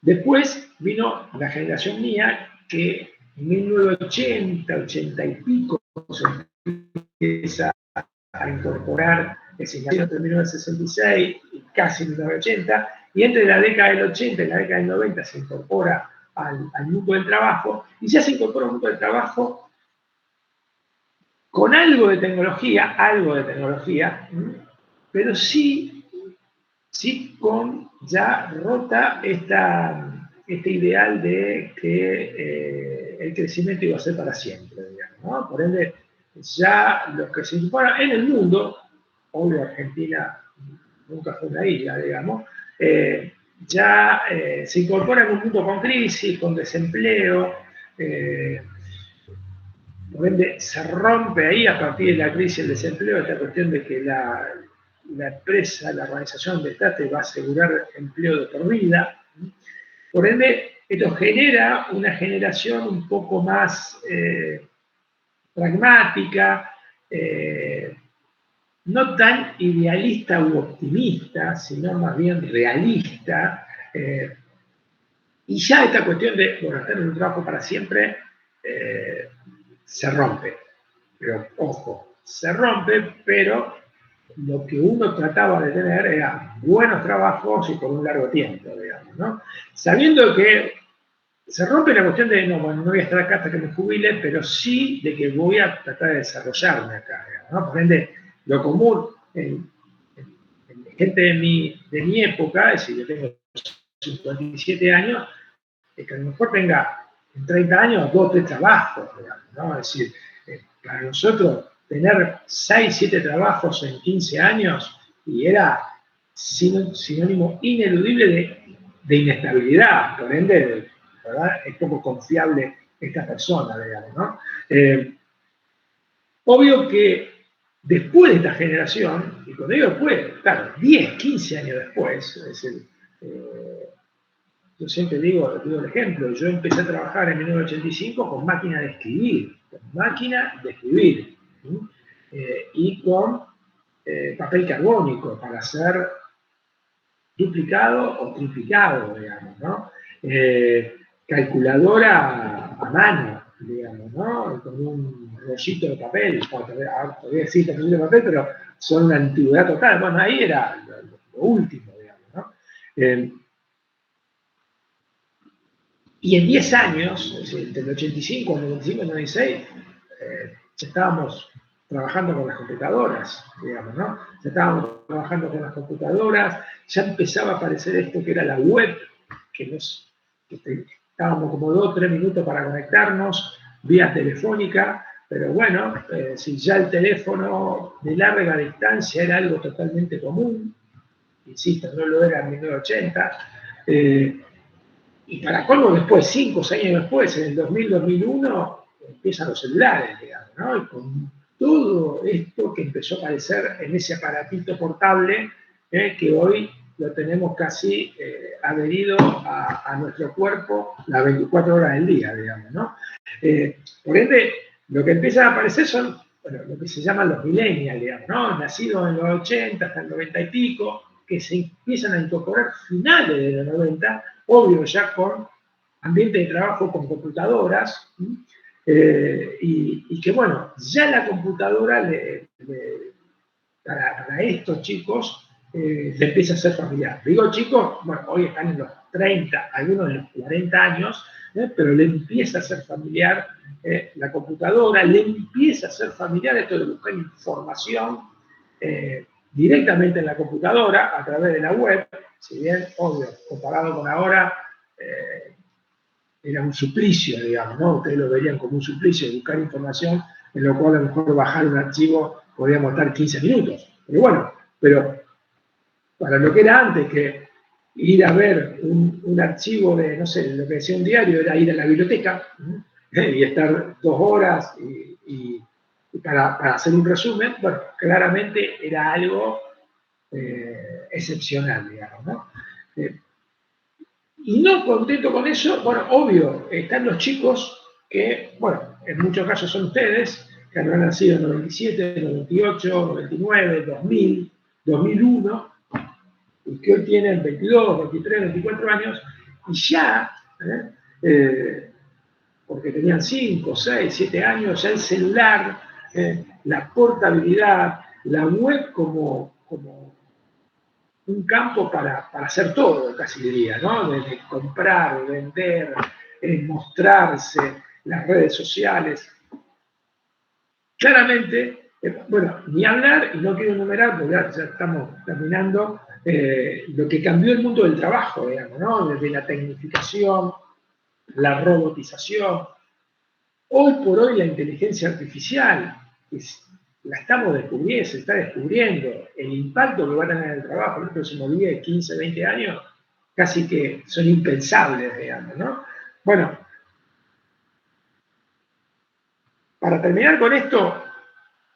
Después vino la generación mía que en 1980, 80 y pico se empieza a incorporar el signario entre 1966 y casi 1980, y entre la década del 80 y la década del 90 se incorpora al mundo del trabajo, y ya se incorpora al mundo del trabajo con algo de tecnología, pero sí con ya rota este ideal de que el crecimiento iba a ser para siempre, digamos, ¿no? Por ende, ya los que se incorporan en el mundo, obvio Argentina nunca fue una isla, digamos, ya se incorpora en un mundo con crisis, con desempleo, por ende se rompe ahí a partir de la crisis y el desempleo esta cuestión de que la empresa, la organización donde está te va a asegurar empleo de por vida. Por ende, esto genera una generación un poco más pragmática, no tan idealista u optimista, sino más bien realista. Y ya esta cuestión de, bueno, estar en un trabajo para siempre se rompe. Pero, ojo, se rompe, pero lo que uno trataba de tener era buenos trabajos y por un largo tiempo, digamos, ¿no? Sabiendo que se rompe la cuestión de, no, bueno, no voy a estar acá hasta que me jubile, pero sí de que voy a tratar de desarrollarme acá, digamos, ¿no? Por ende, lo común en gente de mi época, es decir, yo tengo 57 años, es que a lo mejor tenga en 30 años 2 o 3 trabajos, digamos, ¿no? Es decir, para nosotros tener 6, 7 trabajos en 15 años y era sinónimo ineludible de inestabilidad, por ende, ¿verdad? Es poco confiable esta persona, digamos, ¿no? Obvio que después de esta generación, y cuando digo después, claro, 10, 15 años después, es decir, yo siempre digo el ejemplo, yo empecé a trabajar en 1985 con máquina de escribir, ¿sí? Y con papel carbónico para hacer duplicado o triplicado, digamos, ¿no? Calculadora a mano, digamos, ¿no? Con un rollito de papel, todavía existe el rollito de papel, pero son una antigüedad total. Bueno, ahí era lo último, digamos, ¿no? Y en 10 años, entre el 85, el 95 y el 96, ya estábamos trabajando con las computadoras, digamos, ¿no? Ya estábamos trabajando con las computadoras, ya empezaba a aparecer esto que era la web, que estábamos como 2 o 3 minutos para conectarnos, vía telefónica, pero bueno, si ya el teléfono de larga distancia era algo totalmente común, insisto, no lo era en 1980, y para colmo después, 5 o 6 años después, en el 2000-2001, empiezan los celulares, digamos, ¿no? Y con todo esto que empezó a aparecer en ese aparatito portable, que hoy lo tenemos casi adherido a nuestro cuerpo las 24 horas del día, digamos, ¿no? Por ende, lo que empieza a aparecer son, bueno, lo que se llaman los millennials, digamos, ¿no? Nacidos en los 80 hasta el 90 y pico, que se empiezan a incorporar finales de los 90, obvio ya con ambiente de trabajo con computadoras, y que bueno, ya la computadora para estos chicos le empieza a ser familiar. Digo chicos, bueno, hoy están en los 30, algunos en los 40 años, pero le empieza a ser familiar la computadora, le empieza a ser familiar esto de buscar información directamente en la computadora, a través de la web, si bien, obvio, comparado con ahora, era un suplicio, digamos, ¿no? Ustedes lo verían como un suplicio, buscar información, en lo cual a lo mejor bajar un archivo podríamos estar 15 minutos. Pero bueno, para lo que era antes, que ir a ver un archivo de, no sé, lo que decía un diario, era ir a la biblioteca y estar 2 horas y para hacer un resumen, bueno, claramente era algo excepcional, digamos, ¿no? Y no contento con eso, bueno, obvio, están los chicos que, bueno, en muchos casos son ustedes, que han nacido en 97, 98, 99, 2000, 2001, y que hoy tienen 22, 23, 24 años, y ya, porque tenían 5, 6, 7 años, ya el celular, la portabilidad, la web como un campo para hacer todo, casi diría, ¿no? Desde comprar, vender, mostrarse, las redes sociales. Claramente, bueno, ni hablar, y no quiero enumerar, porque ya estamos terminando, lo que cambió el mundo del trabajo, digamos, ¿no? Desde la tecnificación, la robotización. Hoy por hoy la inteligencia artificial, la estamos descubriendo, se está descubriendo. El impacto que va a tener en el trabajo en los próximos 10, 15, 20 años, casi que son impensables, digamos, ¿no? Bueno, para terminar con esto,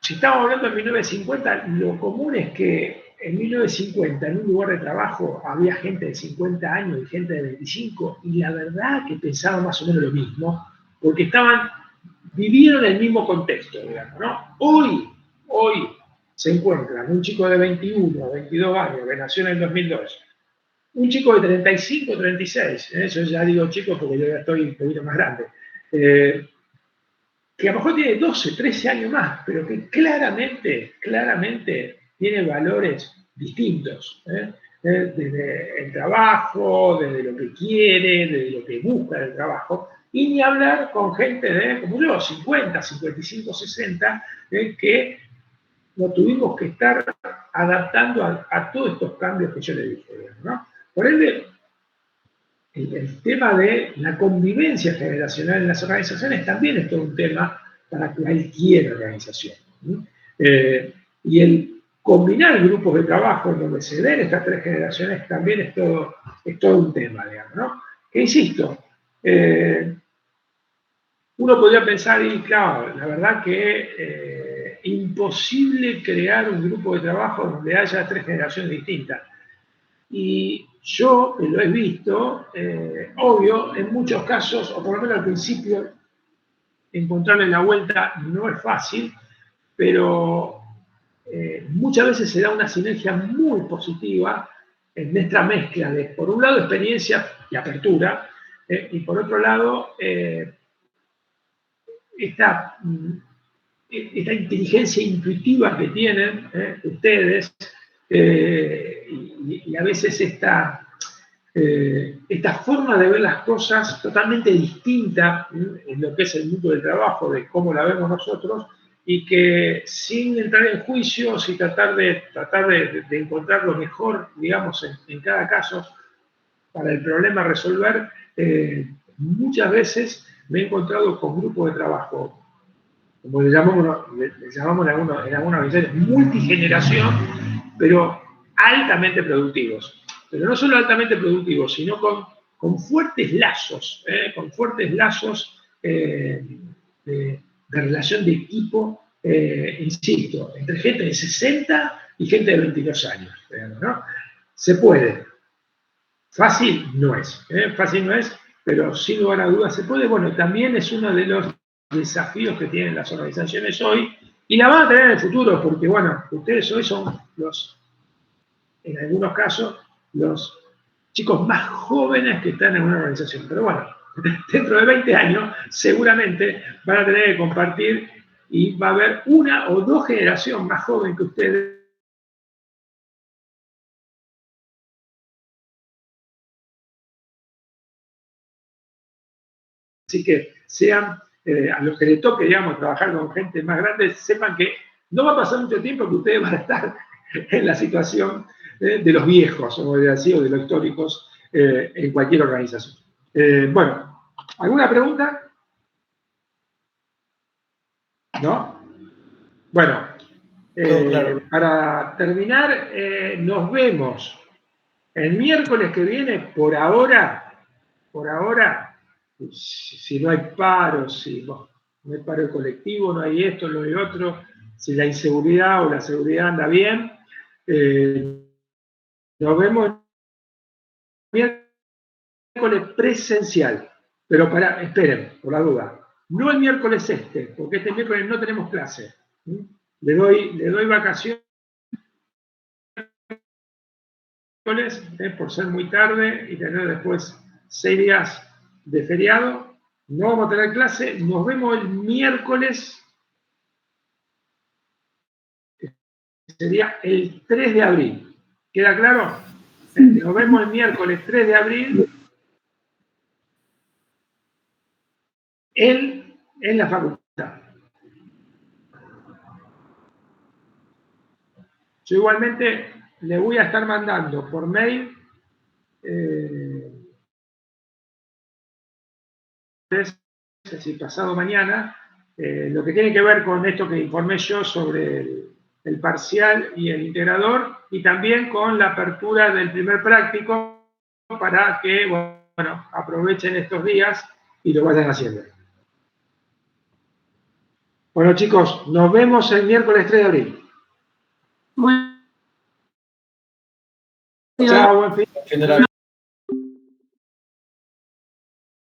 si estamos hablando de 1950, lo común es que en 1950 en un lugar de trabajo había gente de 50 años y gente de 25, y la verdad que pensaban más o menos lo mismo, porque vivieron el mismo contexto, digamos, ¿no? Hoy se encuentran un chico de 21, 22 años, que nació en el 2002, un chico de 35, 36, eso ya digo chico porque yo ya estoy un poquito más grande, que a lo mejor tiene 12, 13 años más, pero que claramente tiene valores distintos, desde el trabajo, desde lo que quiere, desde lo que busca del trabajo, y ni hablar con gente de, como yo, 50, 55, 60, que nos tuvimos que estar adaptando a todos estos cambios que yo le dije, ¿no? Por ende, el tema de la convivencia generacional en las organizaciones también es todo un tema para cualquier organización. Y el combinar grupos de trabajo en donde se den estas 3 generaciones también es todo un tema, digamos, ¿no? Que insisto, uno podría pensar, y claro, la verdad que imposible crear un grupo de trabajo donde haya 3 generaciones distintas. Y yo, que lo he visto, obvio, en muchos casos, o por lo menos al principio, encontrarle la vuelta no es fácil, pero muchas veces se da una sinergia muy positiva en esta mezcla de, por un lado, experiencia y apertura, y por otro lado, esta inteligencia intuitiva que tienen ustedes, y a veces esta forma de ver las cosas totalmente distinta en lo que es el mundo del trabajo, de cómo la vemos nosotros, y que sin entrar en juicios y tratar de encontrar lo mejor, digamos, en cada caso para el problema a resolver, muchas veces me he encontrado con grupos de trabajo, como le llamamos en algunas organizaciones, multigeneración, pero altamente productivos. Pero no solo altamente productivos, sino con fuertes lazos, de relación de equipo, insisto, entre gente de 60 y gente de 22 años, ¿no? Se puede. Fácil no es, pero sin lugar a dudas se puede. Bueno, también es uno de los desafíos que tienen las organizaciones hoy, y la van a tener en el futuro, porque bueno, ustedes hoy son en algunos casos, los chicos más jóvenes que están en una organización. Pero bueno, dentro de 20 años seguramente van a tener que compartir, y va a haber una o 2 generaciones más jóvenes que ustedes. Así que sean, a los que les toque, digamos, trabajar con gente más grande, sepan que no va a pasar mucho tiempo que ustedes van a estar en la situación de los viejos, o de los históricos, en cualquier organización. Bueno, ¿alguna pregunta? ¿No? Bueno, claro. para terminar, nos vemos el miércoles que viene, por ahora, si no hay paro, si no hay paro colectivo, no hay esto, no hay otro, si la inseguridad o la seguridad anda bien, nos vemos el miércoles presencial. Pero esperen, por la duda, no el miércoles porque este miércoles no tenemos clase. Le doy vacaciones por ser muy tarde y tener después 6 días de feriado. No vamos a tener clase, nos vemos el miércoles, sería el 3 de abril. ¿Queda claro? Nos vemos el miércoles 3 de abril en la facultad. Yo igualmente le voy a estar mandando por mail si pasado mañana, lo que tiene que ver con esto que informé yo sobre el parcial y el integrador, y también con la apertura del primer práctico para que, bueno, aprovechen estos días y lo vayan haciendo. Bueno, chicos, nos vemos el miércoles 3 de abril. Bueno. Chao, buen fin.